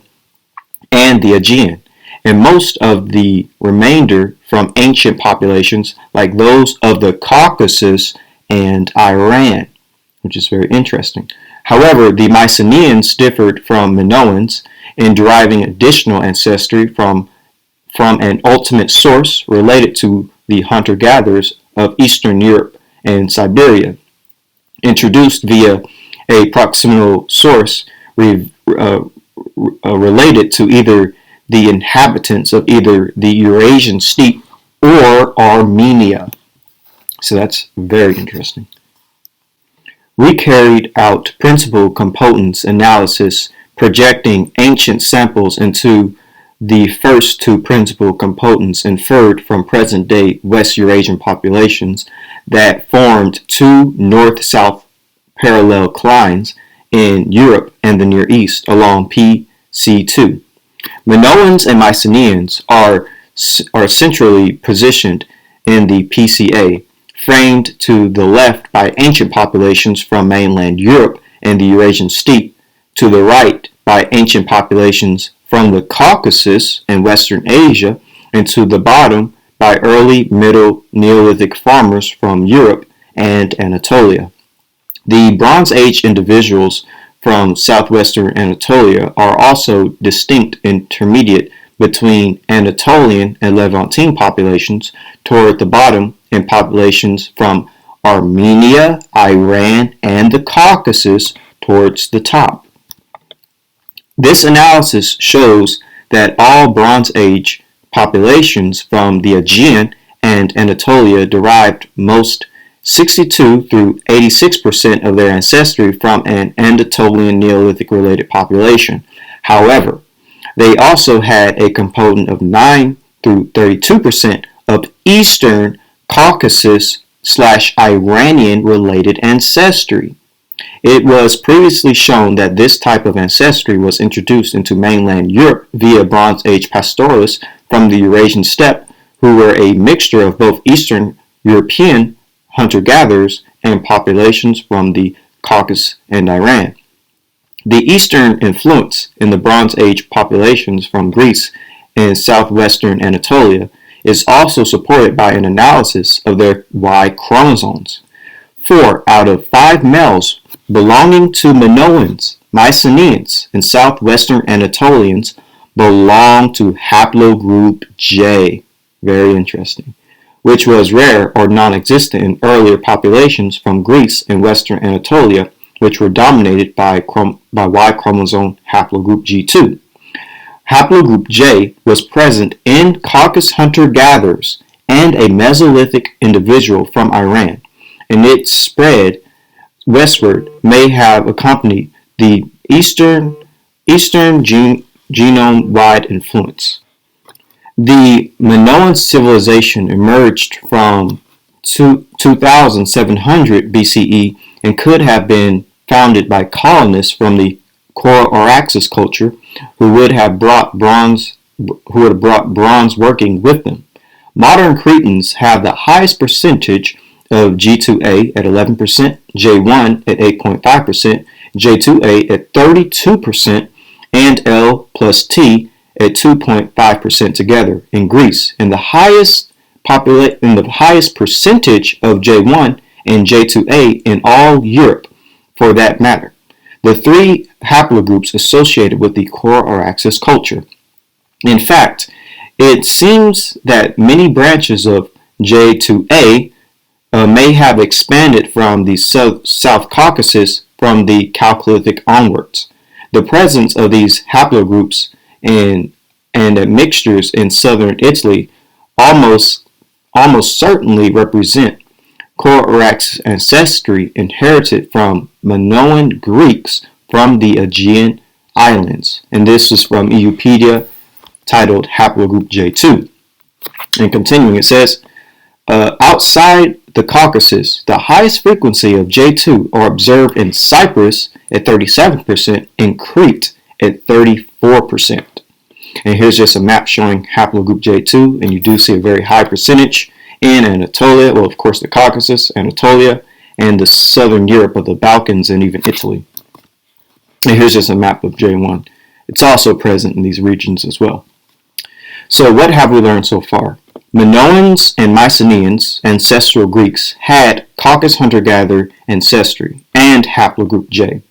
S1: and the Aegean, and most of the remainder from ancient populations like those of the Caucasus and Iran, which is very interesting. However, the Mycenaeans differed from Minoans in deriving additional ancestry from an ultimate source related to the hunter-gatherers of Eastern Europe and Siberia, introduced via a proximal source related to either the inhabitants of either the Eurasian steppe or Armenia. So that's very interesting. We carried out principal components analysis, projecting ancient samples into the first two principal components inferred from present-day West Eurasian populations that formed two north-south parallel clines in Europe and the Near East along PC2. Minoans and Mycenaeans are centrally positioned in the PCA, framed to the left by ancient populations from mainland Europe and the Eurasian steppe, to the right by ancient populations from the Caucasus and Western Asia, and to the bottom by early Middle Neolithic farmers from Europe and Anatolia. The Bronze Age individuals from southwestern Anatolia are also distinct intermediate between Anatolian and Levantine populations toward the bottom, and populations from Armenia, Iran, and the Caucasus towards the top. This analysis shows that all Bronze Age populations from the Aegean and Anatolia derived most 62 through 86% of their ancestry from an Anatolian Neolithic related population. However, they also had a component of 9 through 32% of Eastern Caucasus
S2: Iranian related ancestry. It was previously shown that this type of ancestry was introduced into mainland Europe via Bronze Age pastoralists from the Eurasian steppe, who were a mixture of both Eastern European hunter-gatherers and populations from the Caucasus and Iran. The Eastern influence in the Bronze Age populations from Greece and southwestern Anatolia is also supported by an analysis of their Y chromosomes. 4 out of 5 males belonging to Minoans, Mycenaeans, and southwestern Anatolians belong to Haplogroup J. Very interesting. Which was rare or non-existent in earlier populations from Greece and western Anatolia, which were dominated by Y chromosome haplogroup G2. Haplogroup J was present in Caucasus hunter-gatherers and a Mesolithic individual from Iran, and its spread westward may have accompanied the Eastern genome-wide influence. The Minoan civilization emerged from 2700 BCE and could have been founded by colonists from the Kora-Araxes culture who would have brought bronze working with them. Modern Cretans have the highest percentage of G2A at 11%, J1 at 8.5%, J2A at 32%, and L plus T at 2.5% together in Greece, and the highest percentage of J1 and J2A in all Europe, for that matter. The 3 haplogroups associated with the Kora-Araxes culture. In fact, it seems that many branches of J2A may have expanded from the South Caucasus from the Paleolithic onwards. The presence of these haplogroups and mixtures in southern Italy almost certainly represent Kora-Araxes ancestry inherited from Minoan Greeks from the Aegean Islands. And this is from Wikipedia, titled Haplogroup J-2. And continuing, it says, outside the Caucasus, the highest frequency of J2 are observed in Cyprus at 37% and Crete at 34%. And here's just a map showing haplogroup J2, and you do see a very high percentage in Anatolia, well, of course, the Caucasus, Anatolia, and the southern Europe of the Balkans, and even Italy. And here's just a map of J1. It's also present in these regions as well. So what have we learned so far? Minoans and Mycenaeans, ancestral Greeks, had Caucasus hunter-gatherer ancestry and haplogroup J.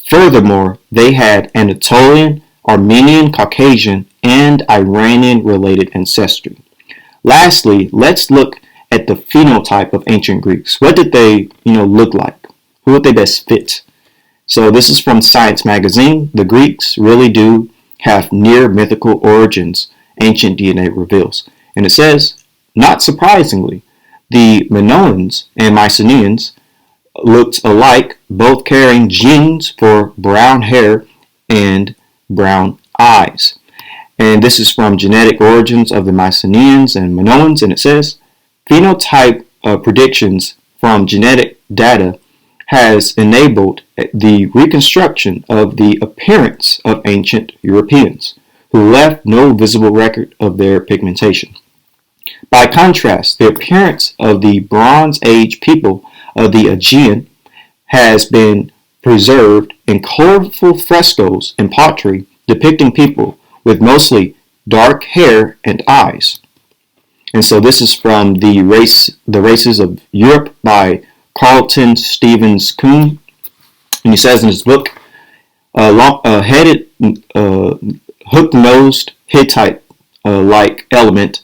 S2: Furthermore, they had Anatolian, Armenian, Caucasian, and Iranian-related ancestry. Lastly, let's look at the phenotype of ancient Greeks. What did they, look like? Who would they best fit? So this is from Science magazine. The Greeks really do have near mythical origins, ancient DNA reveals. And it says, not surprisingly, the Minoans and Mycenaeans looked alike, both carrying genes for brown hair and brown eyes. And this is from Genetic Origins of the Mycenaeans and Minoans, and it says, phenotype predictions from genetic data has enabled the reconstruction of the appearance of ancient Europeans, who left no visible record of their pigmentation. By contrast, the appearance of the Bronze Age people of the Aegean has been preserved in colorful frescoes and pottery depicting people with mostly dark hair and eyes. And so this is from The Races of Europe by Carlton Stevens Kuhn. And he says in his book, headed, hook-nosed Hittite-like element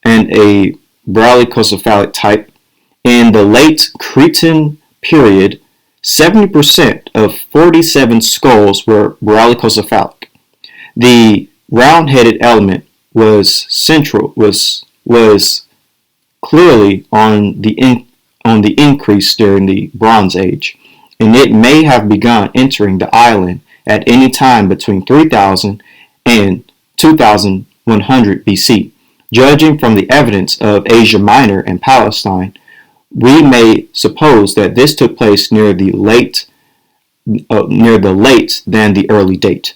S2: and a brachycephalic type. In the late Cretan period, 70% of 47 skulls were brachycephalic. The round-headed element was clearly on the increase during the Bronze Age, and it may have begun entering the island at any time between 3000 and 2100 BC. Judging from the evidence of Asia Minor and Palestine, we may suppose that this took place near the late than the early date.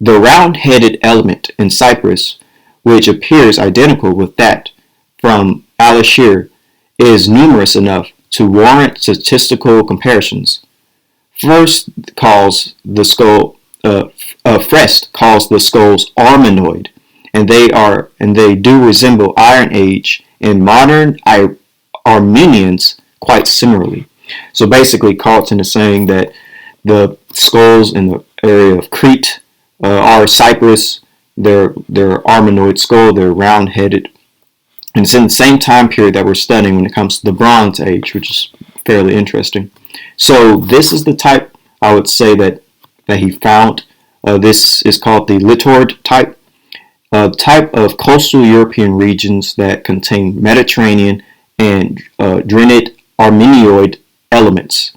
S2: The round-headed element in Cyprus, which appears identical with that from Al-Ashir, is numerous enough to warrant statistical comparisons. Frest calls the skulls Armenoid, and they do resemble Iron Age and modern Armenians quite similarly. So basically, Carlton is saying that the skulls in the area of Crete are Cyprus. They're Armenoid skull. They're round-headed, and it's in the same time period that we're studying when it comes to the Bronze Age, which is fairly interesting. So this is the type I would say that he found. This is called the Litord type, a type of coastal European regions that contain Mediterranean and Drenid Armenioid elements.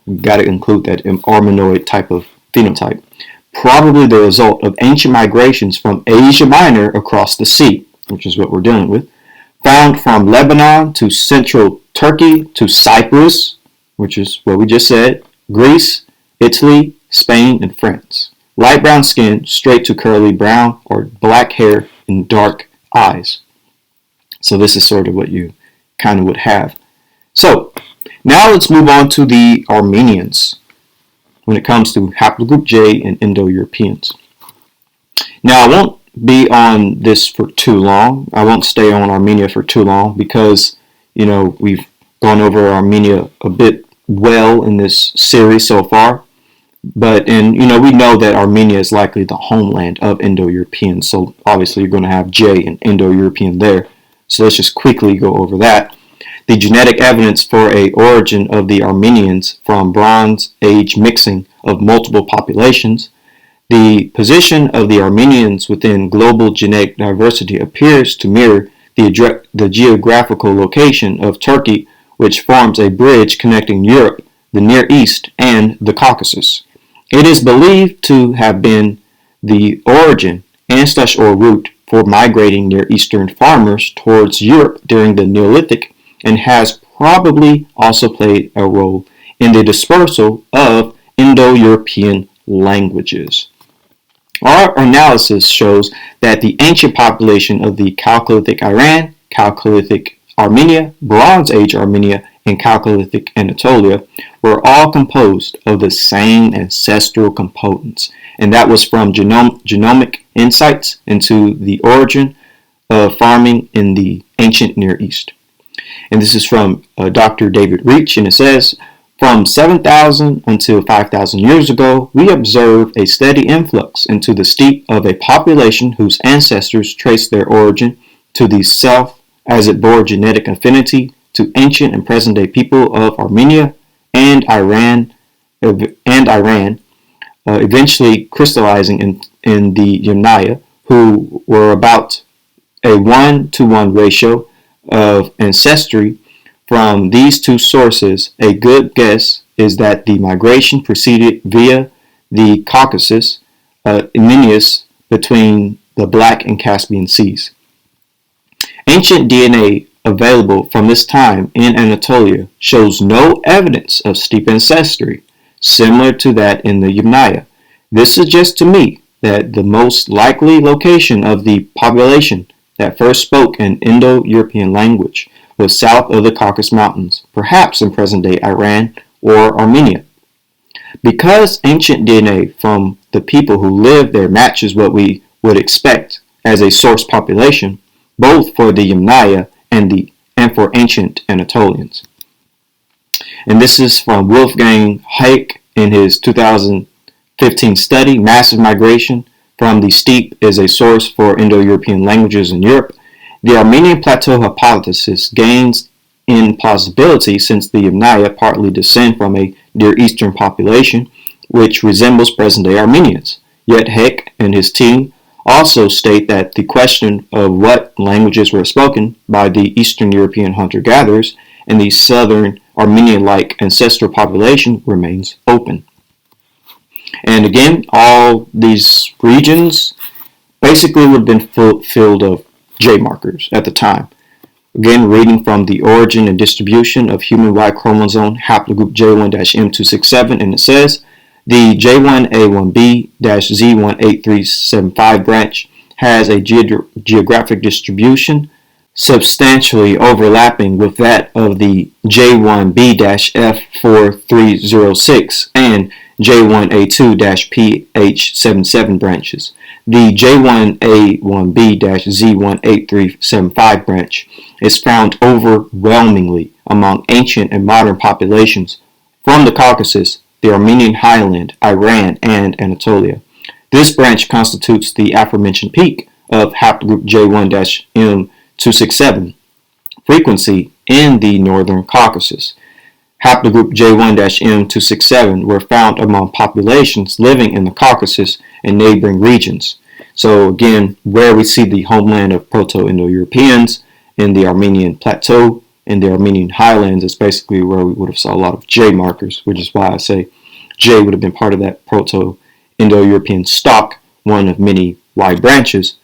S2: You've got to include that Armenoid type of phenotype. Probably the result of ancient migrations from Asia Minor across the sea, which is what we're dealing with, found from Lebanon to central Turkey to Cyprus, which is what we just said, Greece, Italy, Spain, and France. Light brown skin, straight to curly brown or black hair, and dark eyes. So this is sort of what you kind of would have. So now let's move on to the Armenians when it comes to Haplogroup J and Indo-Europeans. Now I won't be on this for too long. I won't stay on Armenia for too long because, we've gone over Armenia a bit well in this series so far. But, we know that Armenia is likely the homeland of Indo-Europeans. So obviously you're going to have J and Indo-European there. So let's just quickly go over that. The genetic evidence for a origin of the Armenians from Bronze Age mixing of multiple populations. The position of the Armenians within global genetic diversity appears to mirror the geographical location of Turkey, which forms a bridge connecting Europe, the Near East, and the Caucasus. It is believed to have been the origin or route for migrating Near Eastern farmers towards Europe during the Neolithic, and has probably also played a role in the dispersal of Indo-European languages. Our analysis shows that the ancient population of the Chalcolithic Iran, Chalcolithic Armenia, Bronze Age Armenia, and Chalcolithic Anatolia were all composed of the same ancestral components, and that was from genomic insights into the origin of farming in the ancient Near East. And this is from Dr. David Reach, and it says, from 7,000 until 5,000 years ago, we observe a steady influx into the steppe of a population whose ancestors traced their origin to the south as it bore genetic affinity to ancient and present-day people of Armenia and Iran, eventually crystallizing in the Yamnaya, who were about a 1-to-1 ratio of ancestry. From these two sources, a good guess is that the migration proceeded via the Caucasus, Armenius, between the Black and Caspian Seas. Ancient DNA available from this time in Anatolia shows no evidence of steppe ancestry, similar to that in the Yamnaya. This suggests to me that the most likely location of the population that first spoke an Indo-European language was south of the Caucasus Mountains, perhaps in present-day Iran or Armenia. Because ancient DNA from the people who lived there matches what we would expect as a source population, both for the Yamnaya and for ancient Anatolians. And this is from Wolfgang Haik in his 2015 study, Massive Migration from the Steppe is a Source for Indo-European Languages in Europe. The Armenian Plateau Hypothesis gains in plausibility since the Yamnaya partly descend from a Near Eastern population which resembles present-day Armenians. Yet Heck and his team also state that the question of what languages were spoken by the Eastern European hunter-gatherers and the Southern Armenian-like ancestral population remains open. And again, all these regions basically would have been filled of J markers at the time. Again, reading from The Origin and Distribution of Human Y Chromosome Haplogroup J1-M267, and it says, the J1A1B-Z18375 branch has a geographic distribution substantially overlapping with that of the J1B-F4306 and J1A2-PH77 branches. The J1A1B-Z18375 branch is found overwhelmingly among ancient and modern populations from the Caucasus, the Armenian highland, Iran, and Anatolia. This branch constitutes the aforementioned peak of haplogroup J1-M267 frequency in the northern Caucasus. Haplogroup J1-M267 were found among populations living in the Caucasus and neighboring regions. So again, where we see the homeland of Proto-Indo-Europeans in the Armenian plateau, in the Armenian highlands, is basically where we would have saw a lot of J markers, which is why I say J would have been part of that Proto-Indo-European stock, one of many Y branches,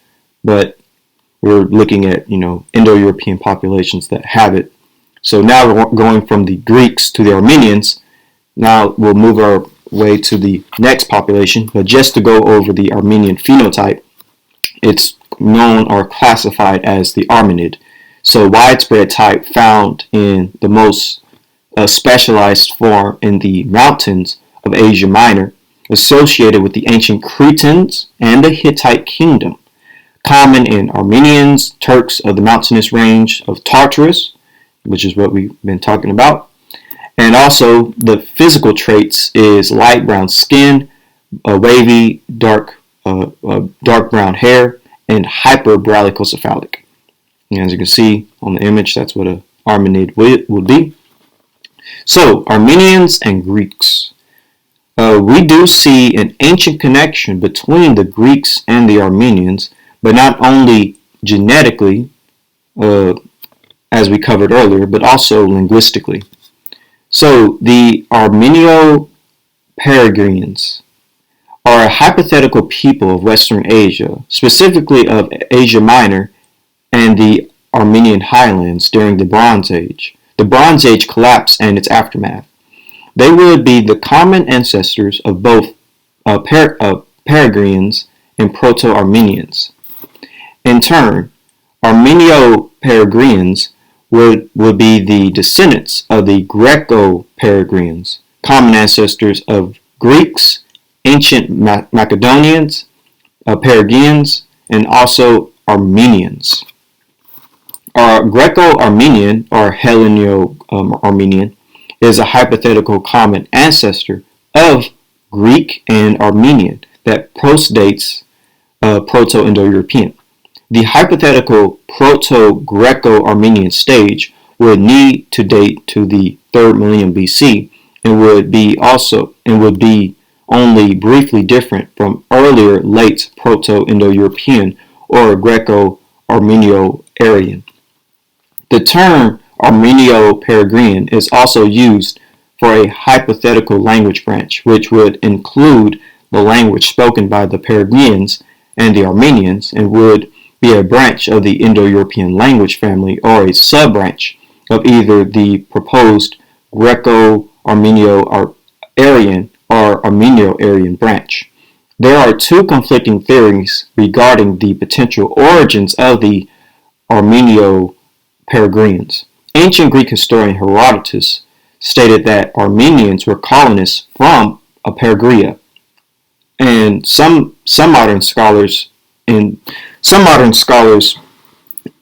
S2: but we're looking at, Indo-European populations that have it. So now we're going from the Greeks to the Armenians. Now we'll move our way to the next population, but just to go over the Armenian phenotype, it's known or classified as the Armenid. So widespread type found in the most specialized form in the mountains of Asia Minor, associated with the ancient Cretans and the Hittite kingdom. Common in Armenians, Turks of the mountainous range of Tartarus, which is what we've been talking about. And also the physical traits is light brown skin, wavy, dark brown hair, and hyperbrachicephalic. And as you can see on the image, that's what an Armenid would be. So, Armenians and Greeks. We do see an ancient connection between the Greeks and the Armenians, but not only genetically, as we covered earlier, but also linguistically. So, the Armenio-Peregrines are a hypothetical people of Western Asia, specifically of Asia Minor and the Armenian highlands during the Bronze Age. The Bronze Age collapse and its aftermath. They would be the common ancestors of both Peregrines and Proto-Armenians. In turn, Armenio-Peregrines would be the descendants of the Greco-Peregrines, common ancestors of Greeks, ancient Macedonians, Peregrines, and also Armenians. Greco-Armenian or Hellenio-Armenian is a hypothetical common ancestor of Greek and Armenian that postdates Proto-Indo-European. The hypothetical Proto-Greco-Armenian stage would need to date to the 3rd millennium BC and would be only briefly different from earlier late Proto-Indo-European or Greco-Armenio-Aryan. The term Armenio-Peregrine is also used for a hypothetical language branch, which would include the language spoken by the Peregrines and the Armenians, and would be a branch of the Indo-European language family or a sub-branch of either the proposed Greco-Armenio-Aryan or Armenio-Aryan branch. There are two conflicting theories regarding the potential origins of the Armenio-Peregrines. Ancient Greek historian Herodotus stated that Armenians were colonists from Peregria, and some modern scholars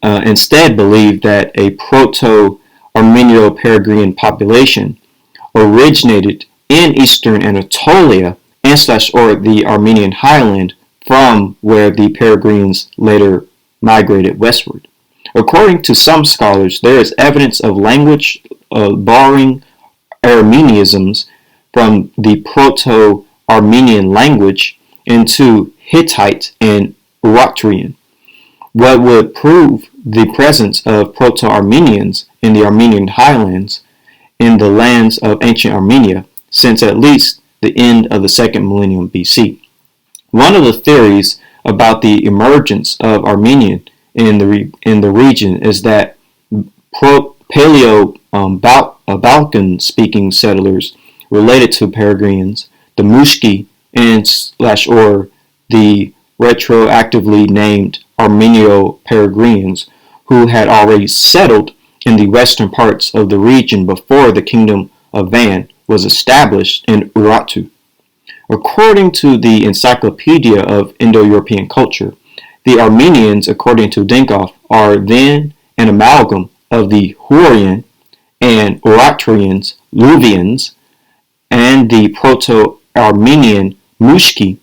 S2: instead believe that a Proto-Armenio-Peregrine population originated in eastern Anatolia or the Armenian highland, from where the Peregrines later migrated westward. According to some scholars, there is evidence of language borrowing Armenianisms from the Proto-Armenian language into Hittite and Eritrean, what would prove the presence of Proto-Armenians in the Armenian highlands in the lands of ancient Armenia since at least the end of the 2nd millennium BC. One of the theories about the emergence of Armenian in the region is that Balkan-speaking settlers related to Peregrines, the Mushki and slash or the retroactively named Armenio-Peregrines, who had already settled in the western parts of the region before the kingdom of Van was established in Urartu. According to the Encyclopedia of Indo-European Culture, the Armenians, according to Dinkoff, are then an amalgam of the Hurrian and Uratrians, Luvians, and the Proto-Armenian Mushki,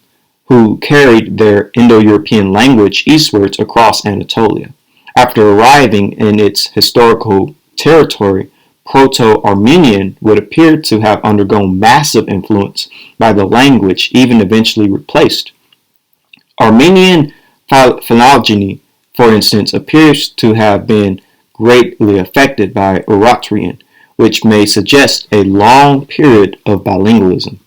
S2: who carried their Indo-European language eastwards across Anatolia. After arriving in its historical territory, Proto-Armenian would appear to have undergone massive influence by the language, even eventually replaced. Armenian phylogeny, for instance, appears to have been greatly affected by Uratrian, which may suggest a long period of bilingualism.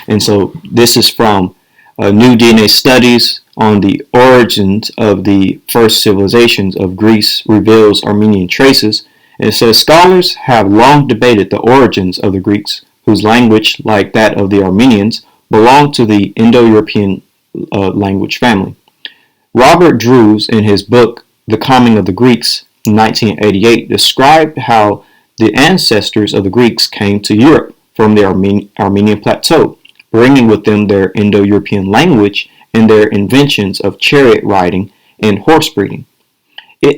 S2: And so this is from New DNA Studies on the Origins of the First Civilizations of Greece reveals Armenian traces. And it says scholars have long debated the origins of the Greeks, whose language, like that of the Armenians, belonged to the Indo-European language family. Robert Drews, in his book The Coming of the Greeks in 1988, described how the ancestors of the Greeks came to Europe from the Armenian plateau, bringing with them their Indo-European language and their inventions of chariot riding and horse breeding.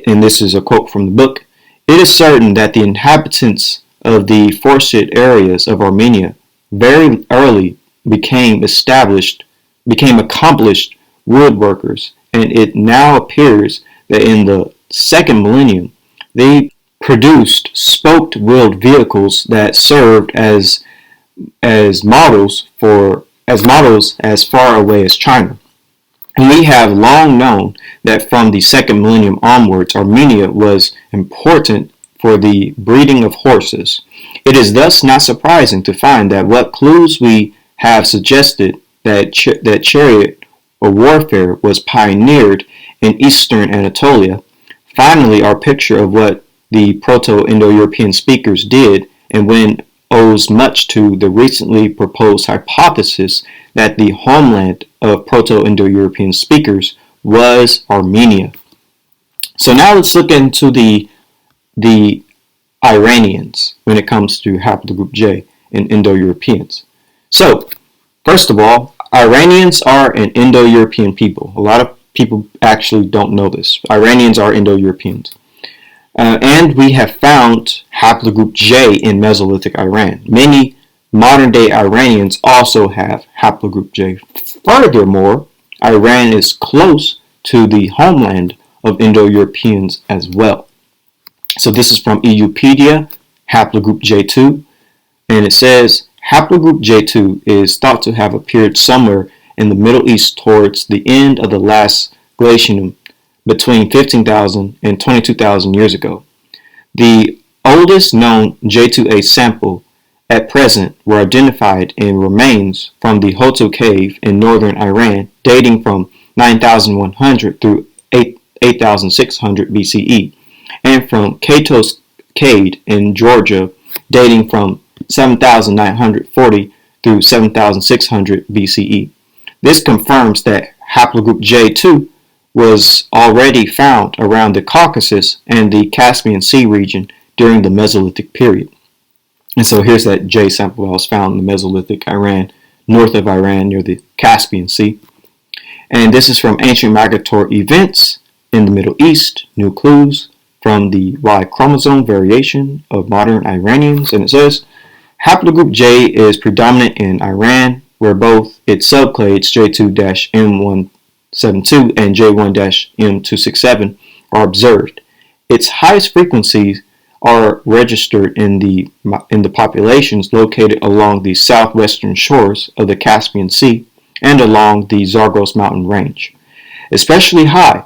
S2: And this is a quote from the book, "It is certain that the inhabitants of the forested areas of Armenia very early became accomplished woodworkers, and it now appears that in the second millennium they produced spoked-wheeled vehicles that served as models as far away as China. And we have long known that from the second millennium onwards, Armenia was important for the breeding of horses. It is thus not surprising to find that what clues we have suggested that chariot or warfare was pioneered in eastern Anatolia. Finally, our picture of what the Proto-Indo-European speakers did and when owes much to the recently proposed hypothesis that the homeland of Proto-Indo-European speakers was Armenia. So now let's look into the Iranians when it comes to Haplogroup J and Indo-Europeans. So, first of all, Iranians are an Indo-European people. A lot of people actually don't know this. Iranians are Indo-Europeans. And we have found Haplogroup J in Mesolithic Iran. Many modern-day Iranians also have Haplogroup J. Furthermore, Iran is close to the homeland of Indo-Europeans as well. So this is from EUpedia, Haplogroup J-2, and it says Haplogroup J-2 is thought to have appeared somewhere in the Middle East towards the end of the last glaciation between 15,000 and 22,000 years ago. The oldest known J2A sample at present were identified in remains from the Hotu cave in northern Iran dating from 9,100 through 8,600 BCE and from Katos Cade in Georgia dating from 7,940 through 7,600 BCE. This confirms that Haplogroup J2 was already found around the Caucasus and the Caspian Sea region during the Mesolithic period. And so here's that J sample that was found in the Mesolithic Iran, north of Iran near the Caspian Sea. And this is from Ancient Migratory Events in the Middle East, New Clues from the Y chromosome variation of modern Iranians. And it says, Haplogroup J is predominant in Iran, where both its subclades J2-M172 and J1-M267 are observed. Its highest frequencies are registered in the populations located along the southwestern shores of the Caspian Sea and along the Zagros mountain range. Exceptionally high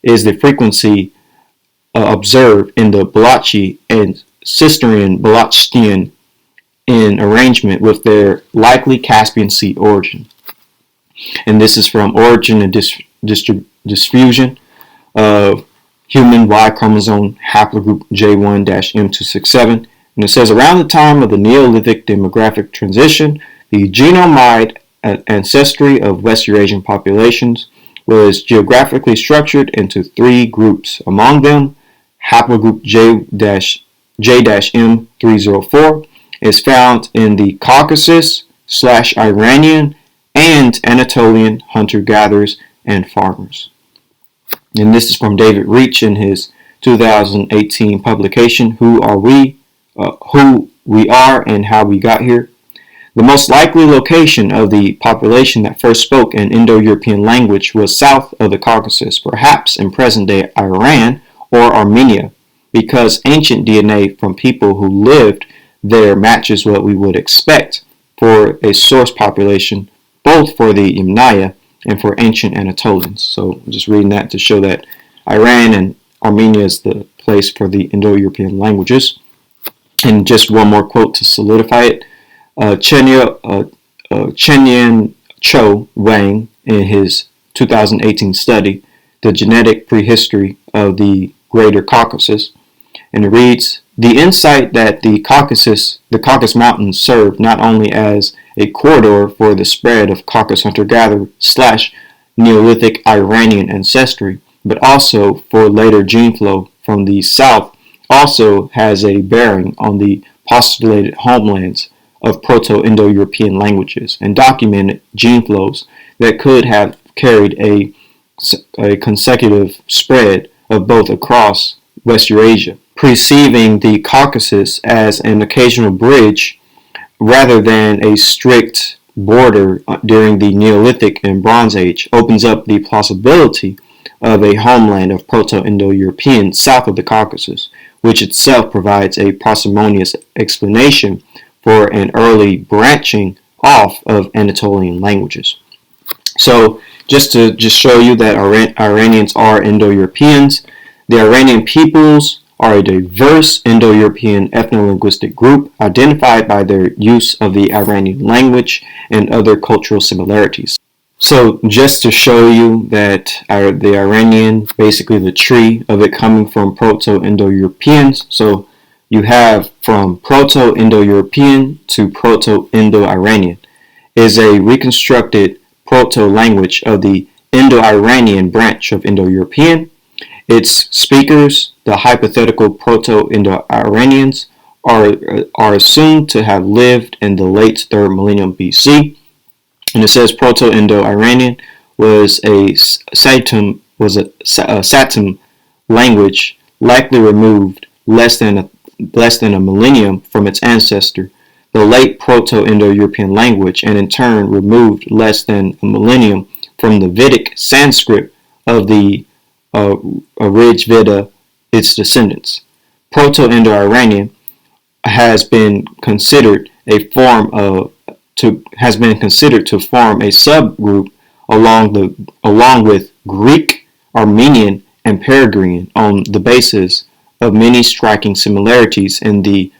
S2: is the frequency observed in the Balachi and Cistercian Balachian in arrangement with their likely Caspian Sea origin. And this is from Origin and Diffusion of human Y chromosome haplogroup J1-M267. And it says around the time of the Neolithic demographic transition, the genome-wide ancestry of West Eurasian populations was geographically structured into three groups. Among them, haplogroup J-M304 is found in the Caucasus/Iranian and Anatolian hunter-gatherers and farmers. And this is from David Reach in his 2018 publication, Who We Are and How We Got Here. The most likely location of the population that first spoke an Indo-European language was south of the Caucasus, perhaps in present-day Iran or Armenia, because ancient DNA from people who lived there matches what we would expect for a source population, both for the Yamnaya and for ancient Anatolians. So I'm just reading that to show that Iran and Armenia is the place for the Indo-European languages. And just one more quote to solidify it. Chenyan Cho Wang, in his 2018 study, The Genetic Prehistory of the Greater Caucasus, and it reads, the insight that the Caucasus Mountains served not only as a corridor for the spread of Caucasus hunter-gatherer / Neolithic Iranian ancestry, but also for later gene flow from the south, also has a bearing on the postulated homelands of Proto-Indo-European languages and documented gene flows that could have carried a consecutive spread of both across West Eurasia, perceiving the Caucasus as an occasional bridge rather than a strict border during the Neolithic and Bronze Age, opens up the possibility of a homeland of Proto-Indo-Europeans south of the Caucasus, which itself provides a parsimonious explanation for an early branching off of Anatolian languages. So just to show you that Iranians are Indo-Europeans, the Iranian peoples are a diverse Indo-European ethno-linguistic group identified by their use of the Iranian language and other cultural similarities. So just to show you that the Iranian, basically the tree of it coming from Proto-Indo-Europeans, so you have from Proto-Indo-European to Proto-Indo-Iranian is a reconstructed proto-language of the Indo-Iranian branch of Indo-European. Its speakers, the hypothetical Proto-Indo-Iranians, are assumed to have lived in the late 3rd millennium BC. And it says Proto-Indo-Iranian was a Satem language, likely removed less than a millennium from its ancestor, the late Proto-Indo-European language, and in turn removed less than a millennium from the Vedic Sanskrit of the Rigveda, its descendants. Proto-Indo-Iranian has been considered to form a subgroup along with Greek, Armenian, and Peregrine on the basis of many striking similarities in the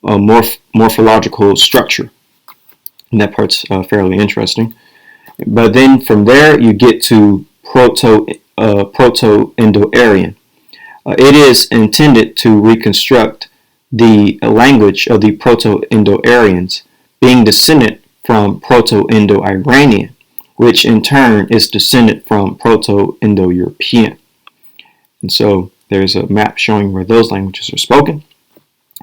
S2: morphological structure. And that part's fairly interesting. But then from there you get to Proto-Indo-Aryan. It is intended to reconstruct the language of the Proto-Indo-Aryans, being descendant from Proto-Indo-Iranian, which in turn is descendant from Proto-Indo-European. And so there's a map showing where those languages are spoken.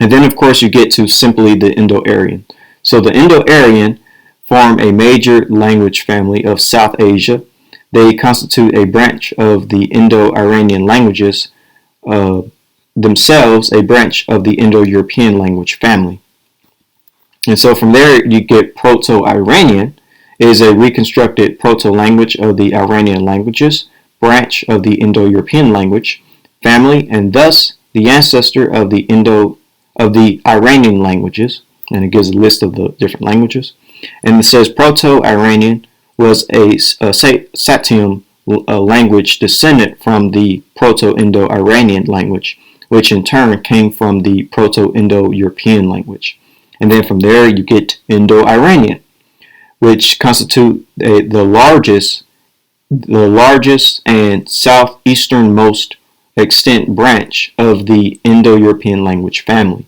S2: And then of course you get to simply the Indo-Aryan. So the Indo-Aryan form a major language family of South Asia. They constitute a branch of the Indo-Iranian languages, themselves a branch of the Indo-European language family. And so from there you get Proto-Iranian is a reconstructed proto-language of the Iranian languages, branch of the Indo-European language family, and thus the ancestor of the Iranian languages. And it gives a list of the different languages. And it says Proto-Iranian was a Satem language descendant from the Proto-Indo-Iranian language, which in turn came from the Proto-Indo-European language. And then from there you get Indo-Iranian, which constitute the largest and southeasternmost extant branch of the Indo-European language family.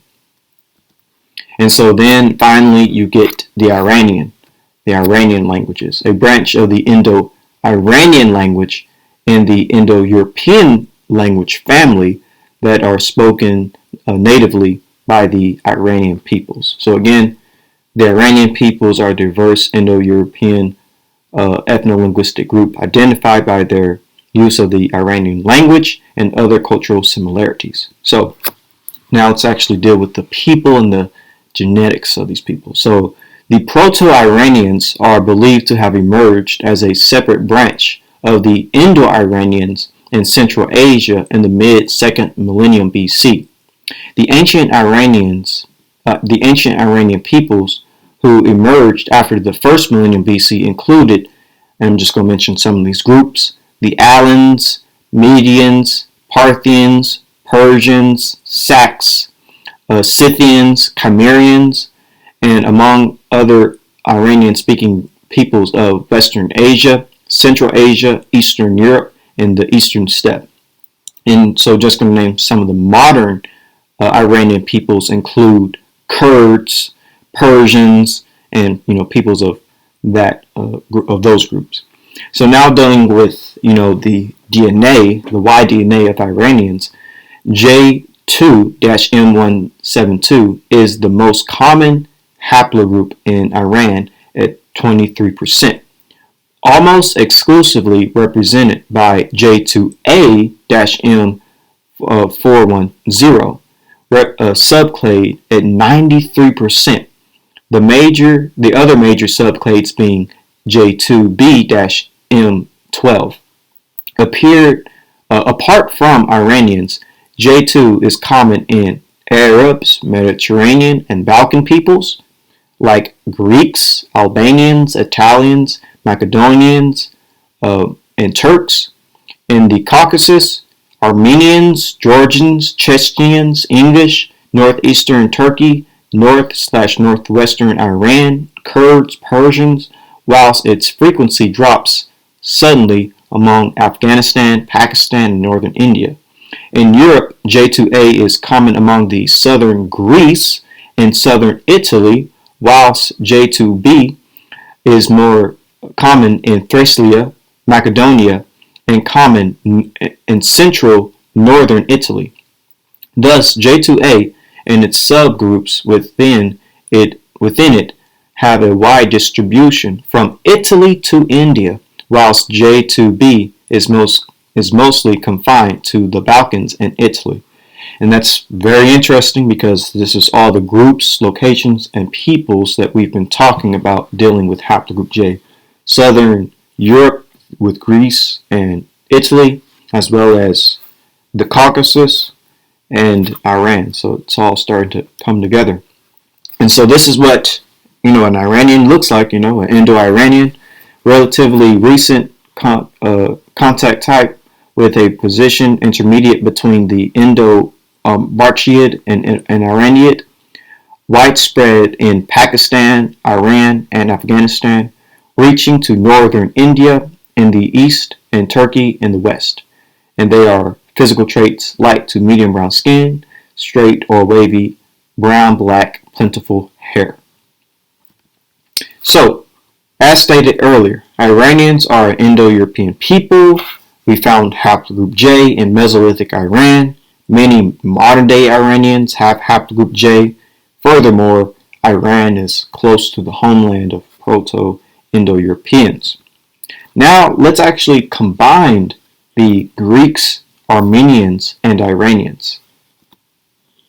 S2: And so then finally you get the Iranian languages, a branch of the Indo-Iranian language and the Indo-European language family that are spoken natively by the Iranian peoples. So again, the Iranian peoples are a diverse Indo-European ethno-linguistic group identified by their use of the Iranian language and other cultural similarities. So now let's actually deal with the people and the genetics of these people. So the Proto-Iranians are believed to have emerged as a separate branch of the Indo-Iranians in Central Asia in the mid-2nd millennium BC. The ancient Iranian peoples who emerged after the 1st millennium BC included, and I'm just going to mention some of these groups, the Alans, Medians, Parthians, Persians, Sacs, Scythians, Cimmerians, and among other Iranian-speaking peoples of Western Asia, Central Asia, Eastern Europe, and the Eastern Steppe. And so just going to name some of the modern Iranian peoples include Kurds, Persians, and peoples of that of those groups. So now dealing with the DNA, the Y DNA of Iranians, J2-M172 is the most common haplogroup in Iran at 23%, almost exclusively represented by J2A-M410, subclade at 93%. The other major subclades being J2B-M12 appeared apart from Iranians. J2 is common in Arabs, Mediterranean, and Balkan peoples like Greeks, Albanians, Italians, Macedonians, and Turks. In the Caucasus, Armenians, Georgians, Chechens, English, northeastern Turkey, northwestern Iran, Kurds, Persians, whilst its frequency drops suddenly among Afghanistan, Pakistan, and northern India. In Europe, J2A is common among the southern Greece and southern Italy, whilst J2B is more common in Thracia, Macedonia, and common in central northern Italy. Thus, J2A and its subgroups within it have a wide distribution from Italy to India, whilst J2B is mostly confined to the Balkans and Italy. And that's very interesting because this is all the groups, locations, and peoples that we've been talking about dealing with Haplogroup J. Southern Europe with Greece and Italy, as well as the Caucasus and Iran. So it's all starting to come together. And so this is what an Iranian looks like, an Indo-Iranian, relatively recent contact type with a position intermediate between the Indo-Barchiid and Iraniid, widespread in Pakistan, Iran, and Afghanistan, reaching to northern India in the east and Turkey in the west. And they are physical traits light to medium brown skin, straight or wavy, brown, black, plentiful hair. So, as stated earlier, Iranians are an Indo-European people. We found Haplogroup J in Mesolithic Iran. Many modern-day Iranians have Haplogroup J. Furthermore, Iran is close to the homeland of Proto-Indo-Europeans. Now, let's actually combine the Greeks, Armenians, and Iranians.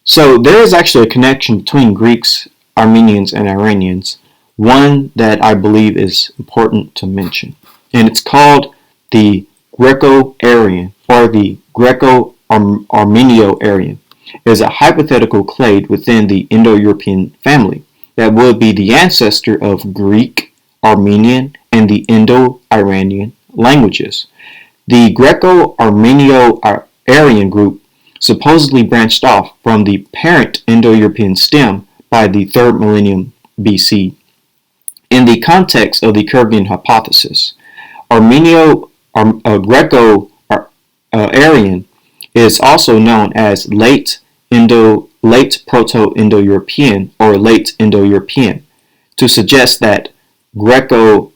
S2: So there is actually a connection between Greeks, Armenians, and Iranians, one that I believe is important to mention. And it's called the Greco-Aryan, or the Greco-Armenio-Aryan. It is a hypothetical clade within the Indo-European family that would be the ancestor of Greek, Armenian, and the Indo-Iranian languages. The Greco-Armenio-Aryan group supposedly branched off from the parent Indo-European stem by the 3rd millennium BC. In the context of the Armenian Hypothesis, Greco-Aryan is also known as late Proto-Indo-European or late Indo-European, to suggest that Greco-Aryan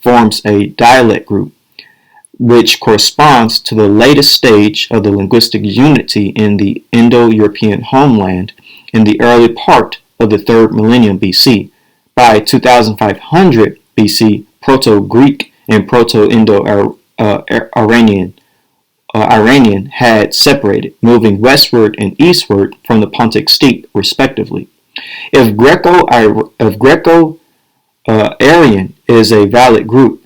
S2: forms a dialect group, which corresponds to the latest stage of the linguistic unity in the Indo-European homeland in the early part of the 3rd millennium BC. By 2500 BC, Proto-Greek and Proto-Indo-Aryan had separated, moving westward and eastward from the Pontic Steppe, respectively. If Greco-Aryan is a valid group,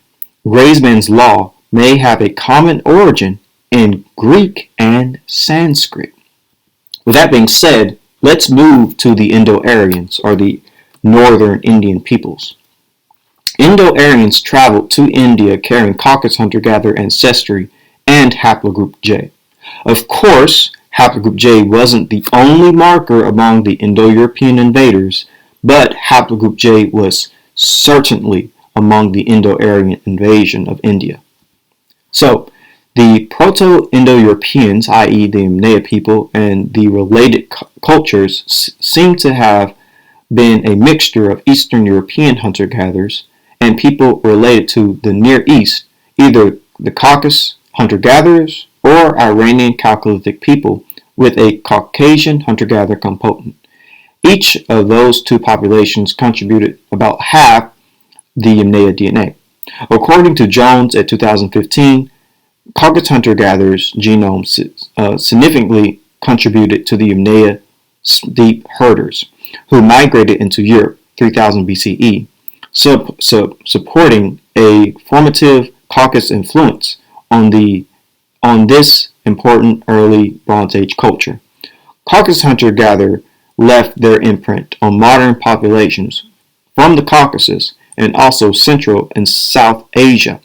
S2: Graysman's law may have a common origin in Greek and Sanskrit. With that being said, let's move to the Indo-Aryans, or the northern Indian peoples. Indo-Aryans traveled to India carrying Caucasus hunter-gatherer ancestry and Haplogroup J. Of course, Haplogroup J wasn't the only marker among the Indo-European invaders, but Haplogroup J was certainly among the Indo-Aryan invasion of India. So, the Proto-Indo-Europeans, i.e. the Yamnaya people, and the related cultures seem to have been a mixture of Eastern European hunter-gatherers and people related to the Near East, either the Caucasus hunter-gatherers or Iranian Paleolithic people with a Caucasian hunter-gatherer component. Each of those two populations contributed about half the Yamnaya DNA. According to Jones at 2015, Caucasus hunter-gatherers' genomes significantly contributed to the Yamnaya steppe herders, who migrated into Europe 3000 BCE, supporting a formative Caucasus influence on this important early Bronze Age culture. Caucasus hunter-gatherer left their imprint on modern populations from the Caucasus and also Central and South Asia,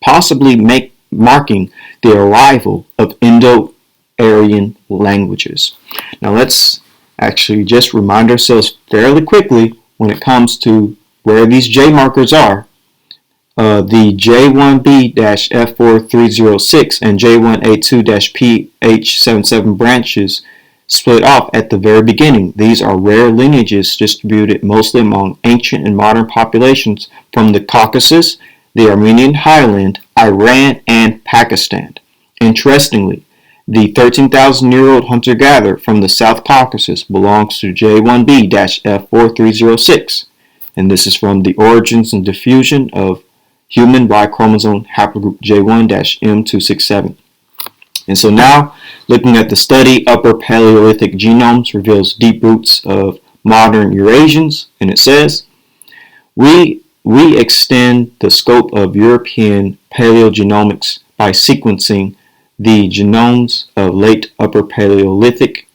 S2: possibly marking the arrival of Indo-Aryan languages. Now let's actually just remind ourselves fairly quickly when it comes to where these J markers are. The J1B-F4306 and J1A2-PH77 branches split off at the very beginning. These are rare lineages distributed mostly among ancient and modern populations from the Caucasus, the Armenian highland, Iran, and Pakistan. Interestingly, the 13,000-year-old hunter-gatherer from the South Caucasus belongs to J1B-F4306, and this is from the Origins and Diffusion of Human Y Chromosome Haplogroup J1-M267. And so now, looking at the study, Upper Paleolithic Genomes reveals deep roots of modern Eurasians, and it says, we extend the scope of European paleogenomics by sequencing the genomes of late Upper Paleolithic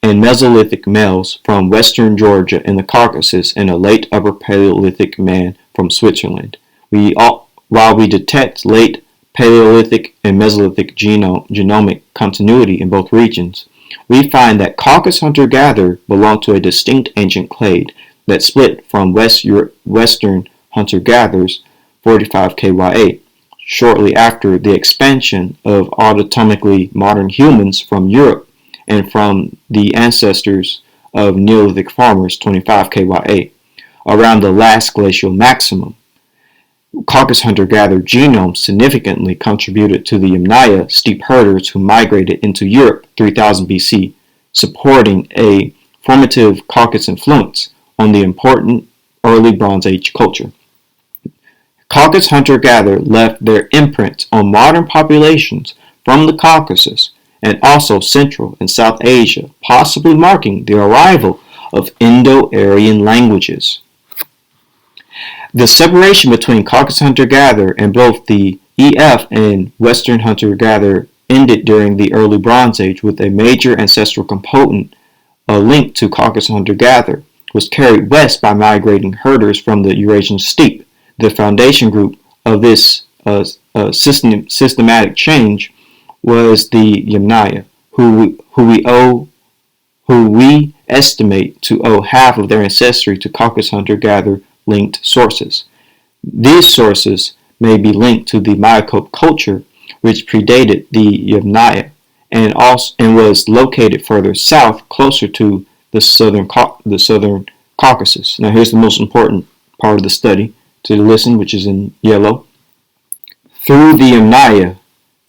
S2: and Mesolithic males from western Georgia and the Caucasus and a late Upper Paleolithic man from Switzerland. While we detect late Paleolithic and Mesolithic genomic continuity in both regions, we find that Caucasus hunter-gatherer belonged to a distinct ancient clade that split from Western hunter-gatherers 45 KYA, shortly after the expansion of autotomically modern humans from Europe and from the ancestors of Neolithic farmers 25 KYA, around the last glacial maximum. Caucasus hunter-gatherer genomes significantly contributed to the Yamnaya steppe herders who migrated into Europe 3000 BC, supporting a formative Caucasus influence on the important early Bronze Age culture. Caucasus hunter-gatherer left their imprint on modern populations from the Caucasus and also Central and South Asia, possibly marking the arrival of Indo-Aryan languages. The separation between Caucasus hunter-gatherer and both the EF and Western hunter-gatherer ended during the early Bronze Age, with a major ancestral component linked to Caucasus hunter-gatherer was carried west by migrating herders from the Eurasian steppe. The foundation group of this systematic change was the Yamnaya, who we estimate to owe half of their ancestry to Caucasus hunter-gatherer linked sources. These sources may be linked to the Mayakope culture, which predated the Yamnaya and was located further south, closer to the southern Caucasus. Now here's the most important part of the study to listen, which is in yellow. Through the Yamnaya,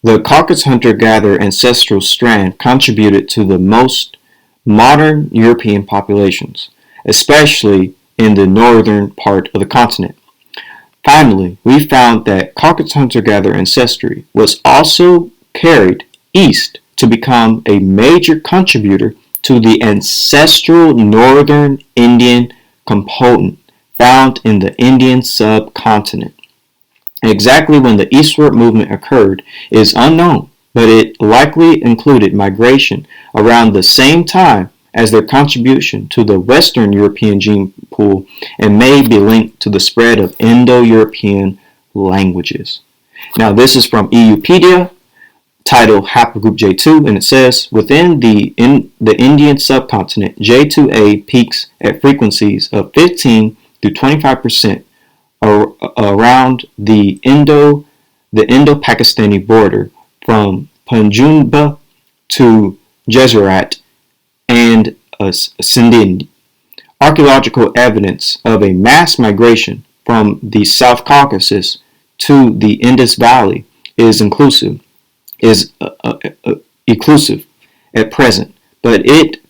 S2: the Caucasus hunter-gatherer ancestral strand contributed to the most modern European populations, especially in the northern part of the continent. Finally, we found that Caucasus hunter-gatherer ancestry was also carried east to become a major contributor to the ancestral northern Indian component found in the Indian subcontinent. Exactly when the eastward movement occurred is unknown, but it likely included migration around the same time as their contribution to the Western European gene pool and may be linked to the spread of Indo-European languages. Now this is from EUpedia, titled Haplogroup J-2, and it says, within the Indian subcontinent, J2A peaks at frequencies of 15 to 25% around the Indo-Pakistani border from Panjshir to Gujarat and Sindh. Archaeological evidence of a mass migration from the South Caucasus to the Indus Valley is elusive at present, but it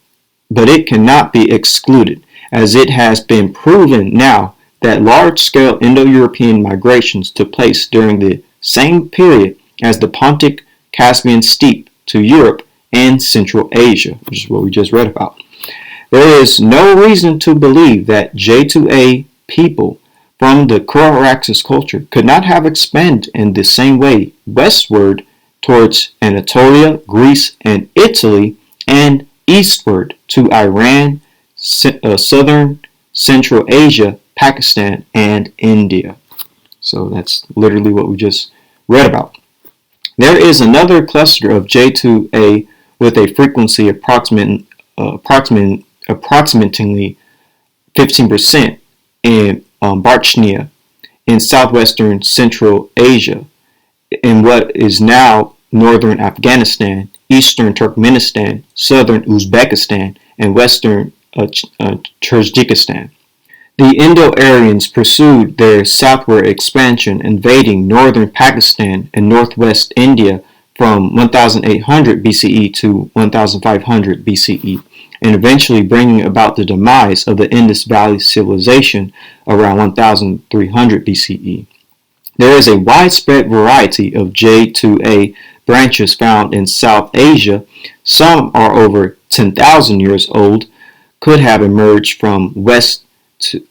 S2: cannot be excluded, as it has been proven now that large-scale Indo-European migrations took place during the same period as the Pontic-Caspian steppe to Europe and Central Asia, which is what we just read about. There is no reason to believe that J2A people from the Kura-Araxes culture could not have expanded in the same way westward towards Anatolia, Greece, and Italy, and eastward to Iran, southern Central Asia, Pakistan, and India. So that's literally what we just read about. There is another cluster of J2A with a frequency approximating 15% in Barchnia in southwestern Central Asia, in what is now northern Afghanistan, eastern Turkmenistan, southern Uzbekistan, and western Kyrgyzstan. The Indo-Aryans pursued their southward expansion, invading northern Pakistan and northwest India from 1800 BCE to 1500 BCE, and eventually bringing about the demise of the Indus Valley civilization around 1300 BCE. There is a widespread variety of J2A branches found in South Asia. Some are over 10,000 years old, could have emerged from west to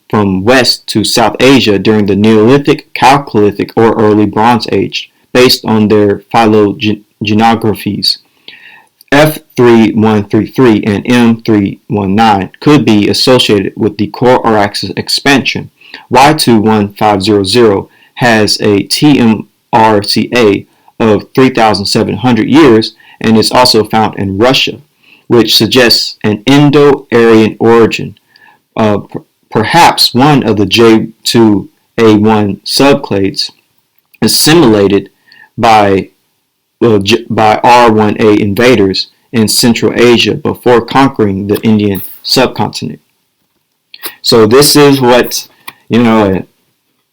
S2: South Asia during the Neolithic, Chalcolithic, or early Bronze Age, based on their phylogenographies. F3133 and M319 could be associated with the Kura-Araxes expansion. Y21500 has a TMRCA of 3,700 years and is also found in Russia, which suggests an Indo-Aryan origin. Perhaps one of the J2A1 subclades assimilated by R1A invaders in Central Asia before conquering the Indian subcontinent. So this is what a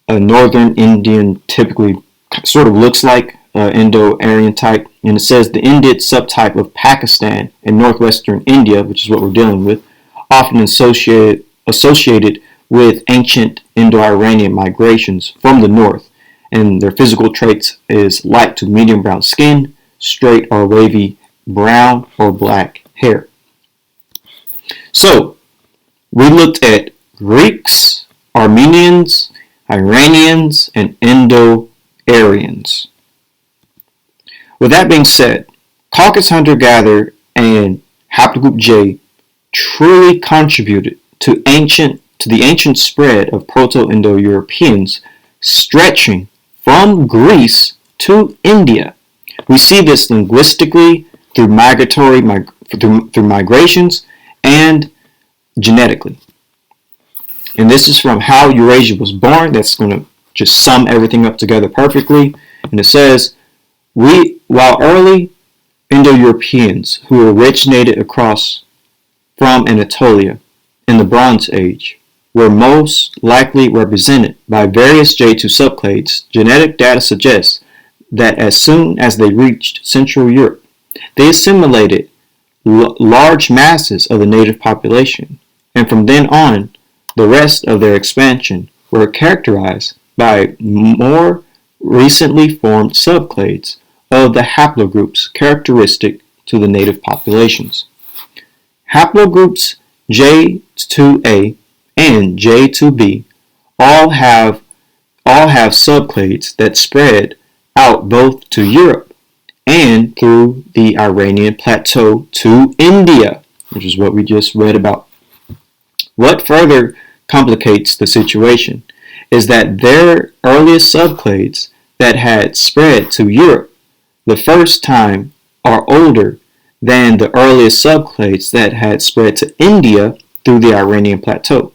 S2: northern Indian typically sort of looks like, Indo-Aryan type, and it says the Indid subtype of Pakistan and northwestern India, which is what we're dealing with, often associated with ancient Indo-Iranian migrations from the north, and their physical traits is light to medium brown skin, straight or wavy brown or black hair. So, we looked at Greeks, Armenians, Iranians, and Indo-Aryans. With that being said, Caucasus hunter-gatherer and Haplogroup J truly contributed to the ancient spread of Proto-Indo-Europeans, stretching from Greece to India. We see this linguistically through migrations and genetically. And this is from How Eurasia Was Born. That's going to just sum everything up together perfectly. And it says, While early Indo-Europeans who originated across from Anatolia in the Bronze Age were most likely represented by various J2 subclades, genetic data suggests that as soon as they reached Central Europe, they assimilated large masses of the native population, and from then on, the rest of their expansion were characterized by more recently formed subclades of the haplogroups characteristic to the native populations. Haplogroups J2A and J2B all have subclades that spread out both to Europe and through the Iranian plateau to India, which is what we just read about. What further complicates the situation is that their earliest subclades that had spread to Europe the first time are older than the earliest subclades that had spread to India through the Iranian plateau.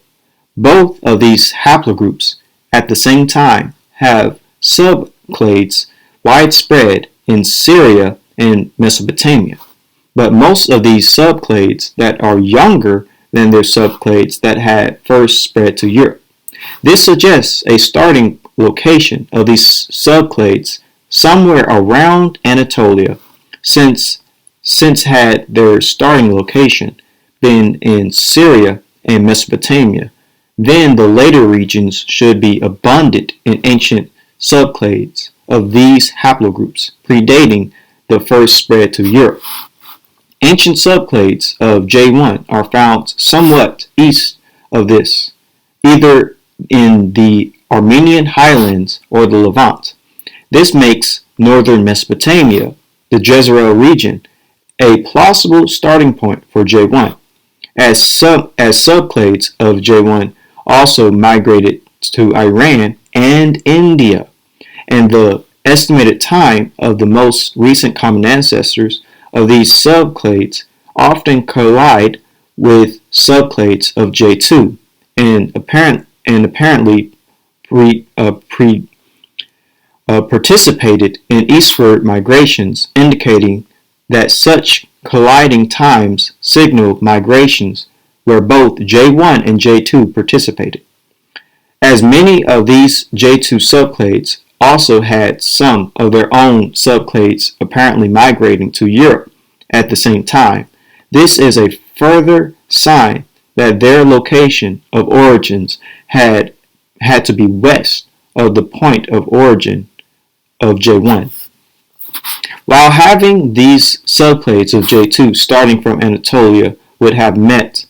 S2: Both of these haplogroups at the same time have subclades widespread in Syria and Mesopotamia, but most of these subclades that are younger than their subclades that had first spread to Europe. This suggests a starting location of these subclades somewhere around Anatolia, since had their starting location been in Syria and Mesopotamia, then the later regions should be abundant in ancient subclades of these haplogroups, predating the first spread to Europe. Ancient subclades of J1 are found somewhat east of this, either in the Armenian highlands or the Levant. This makes northern Mesopotamia, the Jezreel region, a plausible starting point for J1, as subclades of J1 also migrated to Iran and India, and the estimated time of the most recent common ancestors of these subclades often collide with subclades of J2 and apparently participated in eastward migrations, indicating that such colliding times signal migrations where both J1 and J2 participated. As many of these J2 subclades also had some of their own subclades apparently migrating to Europe at the same time, this is a further sign that their location of origins had to be west of the point of origin of J1. While having these subclades of J2 starting from Anatolia would have met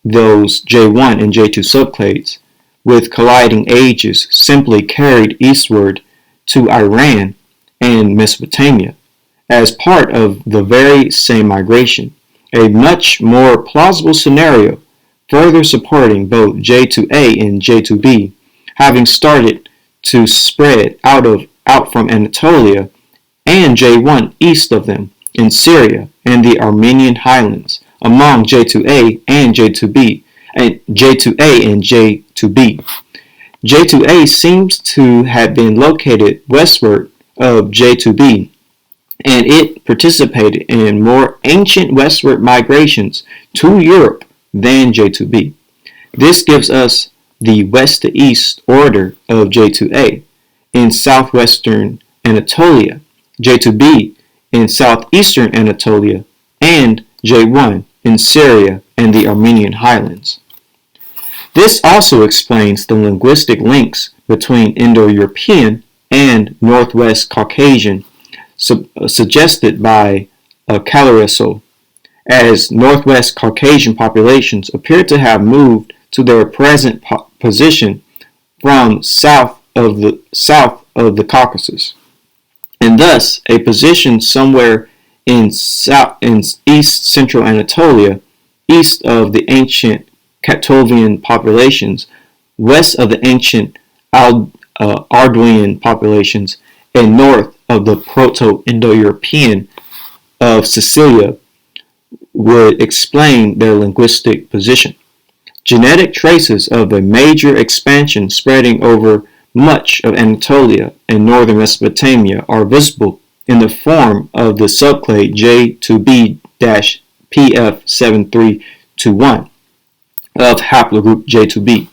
S2: those J1 and J2 subclades with colliding ages simply carried eastward to Iran and Mesopotamia as part of the very same migration, a much more plausible scenario further supporting both J2A and J2B having started to spread out from Anatolia and J1 east of them in Syria and the Armenian highlands among J2A and J2B and J2A and J2B. J2A seems to have been located westward of J2B, and it participated in more ancient westward migrations to Europe than J2B. This gives us the west to east order of J2A in southwestern Anatolia, J2B in southeastern Anatolia, and J1 in Syria and the Armenian highlands. This also explains the linguistic links between Indo-European and Northwest Caucasian suggested by Calereso, as Northwest Caucasian populations appear to have moved to their present position from south of the Caucasus, and thus a position somewhere in east central Anatolia, east of the ancient Cattovian populations, west of the ancient Arduinian populations, and north of the Proto-Indo-European of Sicilia would explain their linguistic position. Genetic traces of a major expansion spreading over much of Anatolia and northern Mesopotamia are visible in the form of the subclade J2B-PF7321 of haplogroup J2B.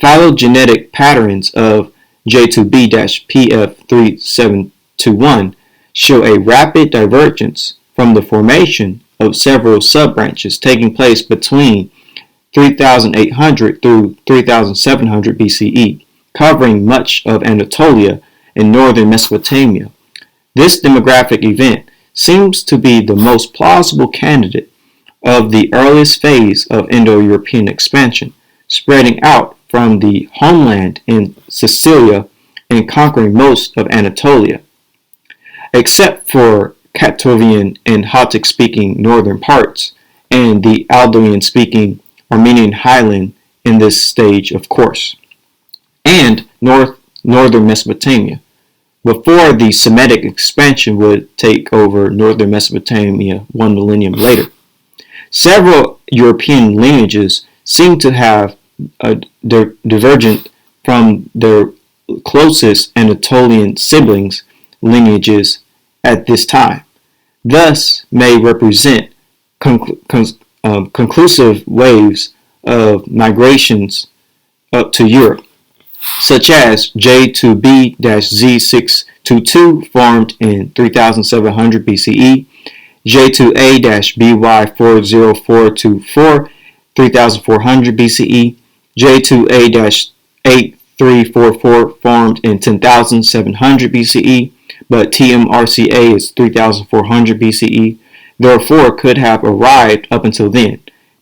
S2: Phylogenetic patterns of J2B-PF3721 show a rapid divergence from the formation of several subbranches taking place between 3800 through 3700 BCE, covering much of Anatolia and northern Mesopotamia. This demographic event seems to be the most plausible candidate of the earliest phase of Indo-European expansion, spreading out from the homeland in Sicilia and conquering most of Anatolia. Except for Katovian and Hattic-speaking northern parts, and the Aldoian-speaking Armenian highland in this stage, of course, and northern Mesopotamia, before the Semitic expansion would take over northern Mesopotamia 1 millennium later. Several European lineages seem to have divergent from their closest Anatolian siblings lineages at this time, thus may represent conclusive waves of migrations up to Europe, such as J2B-Z622 formed in 3700 BCE, J2A-BY40424 3400 BCE, J2A-8344 formed in 10700 BCE, but TMRCA is 3400 BCE, therefore could have arrived up until then.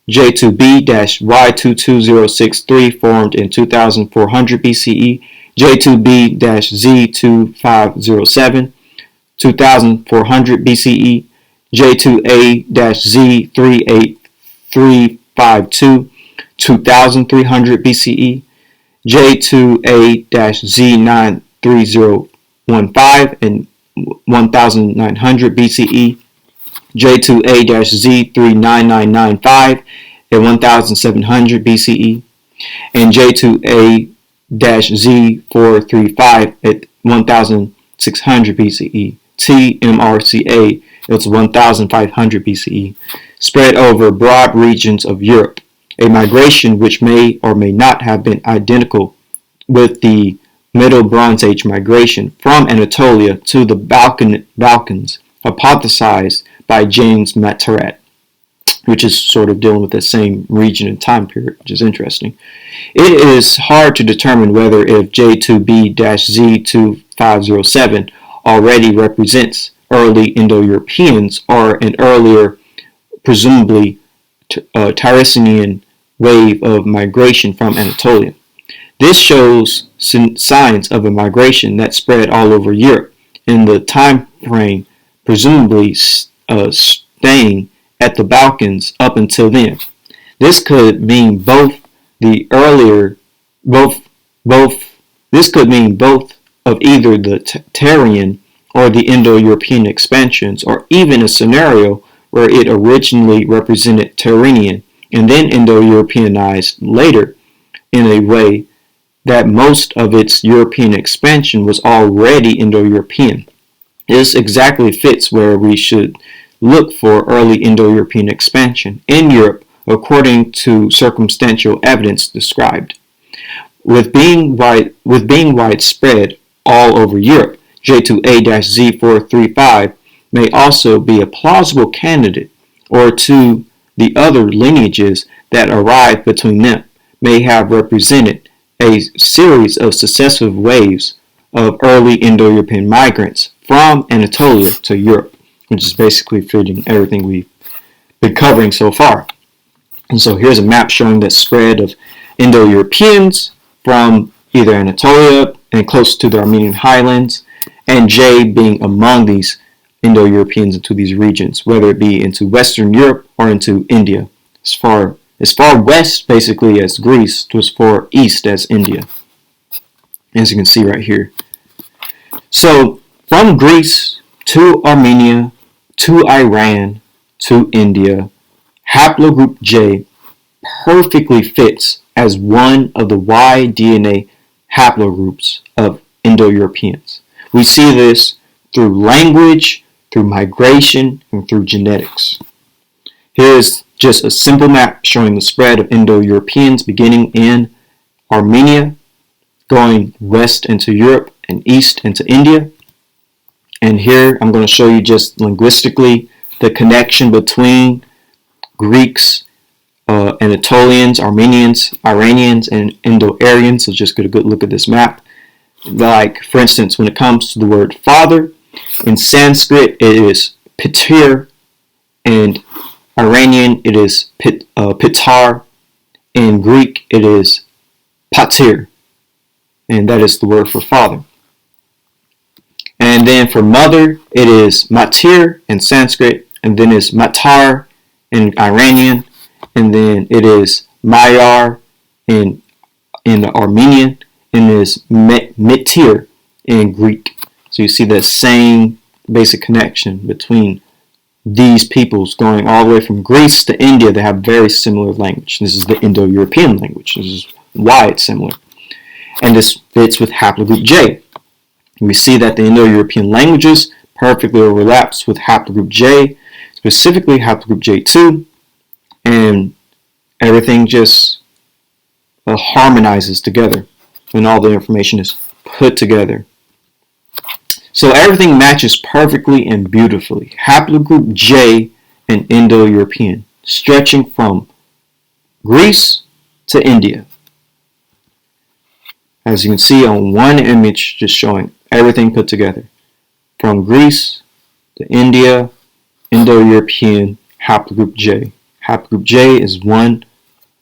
S2: J2B-Y22063 formed in 2400 BCE, J2B-Z2507 2400 BCE, J2A-Z38352 2300 BCE, J2A-Z93015 in 1900 BCE, J2A-Z39995 in 1700 BCE, and J2A-Z435 at 1600 BCE. TMRCA is 1500 BCE, spread over broad regions of Europe, a migration which may or may not have been identical with the Middle Bronze Age migration from Anatolia to the Balkans, hypothesized by James Matarat, which is sort of dealing with the same region and time period, which is interesting. It is hard to determine whether if J2B-Z2507 already represents early Indo-Europeans or an earlier, presumably Tartessian wave of migration from Anatolia. This shows signs of a migration that spread all over Europe in the time frame, presumably staying at the Balkans up until then. This could mean both of either the Terran or the Indo-European expansions, or even a scenario where it originally represented Terranian and then Indo-Europeanized later in a way that most of its European expansion was already Indo-European. This exactly fits where we should look for early Indo-European expansion in Europe according to circumstantial evidence described. With being widespread all over Europe, J2A-Z435 may also be a plausible candidate, or two the other lineages that arrived between them may have represented a series of successive waves of early Indo-European migrants from Anatolia to Europe, which is basically fitting everything we've been covering so far. And so here's a map showing the spread of Indo-Europeans from either Anatolia and close to the Armenian highlands, and J being among these Indo-Europeans into these regions, whether it be into Western Europe or into India, as far west basically as Greece to as far east as India, as you can see right here. So from Greece to Armenia to Iran to India, Haplogroup J perfectly fits as one of the Y DNA haplogroups of Indo-Europeans. We see this through language, through migration, and through genetics. Here's just a simple map showing the spread of Indo-Europeans beginning in Armenia, going west into Europe and east into India. And here I'm going to show you just linguistically the connection between Greeks, Anatolians, Armenians, Iranians, and Indo-Aryans. So just get a good look at this map. Like, for instance, when it comes to the word father, in Sanskrit it is pitir, and Iranian it is pitar, in Greek it is patir, and that is the word for father. And then for mother it is matir in Sanskrit, and then is matar in Iranian, and then it is mayar in Armenian, and is mitir in Greek. So you see the same basic connection between these peoples going all the way from Greece to India. They have very similar language. This is the Indo-European language. This is why it's similar. And this fits with Haplogroup J. We see that the Indo-European languages perfectly overlaps with Haplogroup J, specifically Haplogroup J-2, and everything just harmonizes together when all the information is put together. So everything matches perfectly and beautifully. Haplogroup J and Indo-European, stretching from Greece to India. As you can see on one image, just showing everything put together. From Greece to India, Indo-European, Haplogroup J. Haplogroup J is one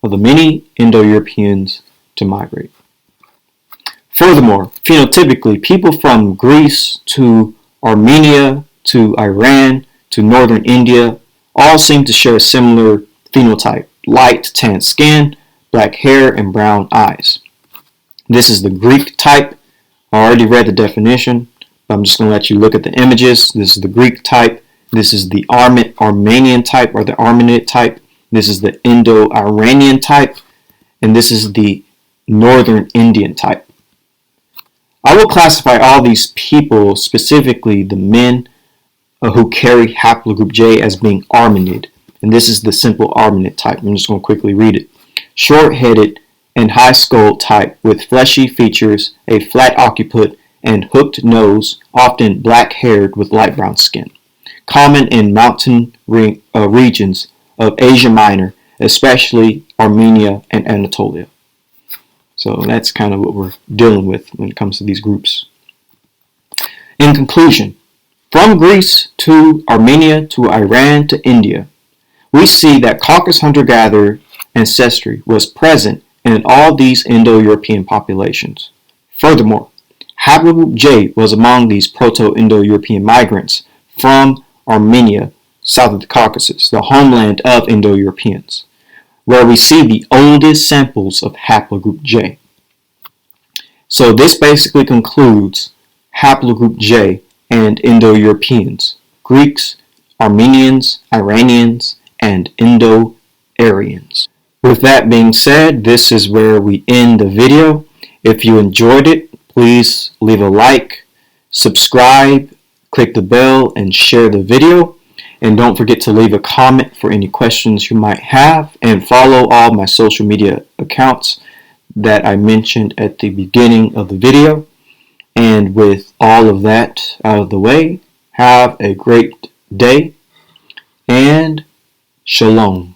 S2: of the many Indo-Europeans to migrate. Furthermore, phenotypically, people from Greece to Armenia to Iran to northern India all seem to share a similar phenotype: light tan skin, black hair, and brown eyes. This is the Greek type. I already read the definition, but I'm just going to let you look at the images. This is the Greek type. This is the Armenian type, or the Armenid type. This is the Indo-Iranian type, and this is the Northern Indian type. I will classify all these people, specifically the men who carry Haplogroup J, as being Armenid, and this is the simple Armenid type. I'm just going to quickly read it. Short-headed and high skull type with fleshy features, a flat occiput, and hooked nose, often black-haired with light brown skin. Common in mountain regions of Asia Minor, especially Armenia and Anatolia. So that's kind of what we're dealing with when it comes to these groups. In conclusion, from Greece to Armenia to Iran to India, we see that Caucasus hunter-gatherer ancestry was present in all these Indo-European populations. Furthermore, Haplogroup J was among these Proto-Indo-European migrants from Armenia, south of the Caucasus, the homeland of Indo-Europeans, where we see the oldest samples of Haplogroup J. So this basically concludes Haplogroup J and Indo-Europeans, Greeks, Armenians, Iranians, and Indo-Aryans. With that being said, this is where we end the video. If you enjoyed it, please leave a like, subscribe, click the bell, and share the video. And don't forget to leave a comment for any questions you might have, and follow all my social media accounts that I mentioned at the beginning of the video. And with all of that out of the way, have a great day and shalom.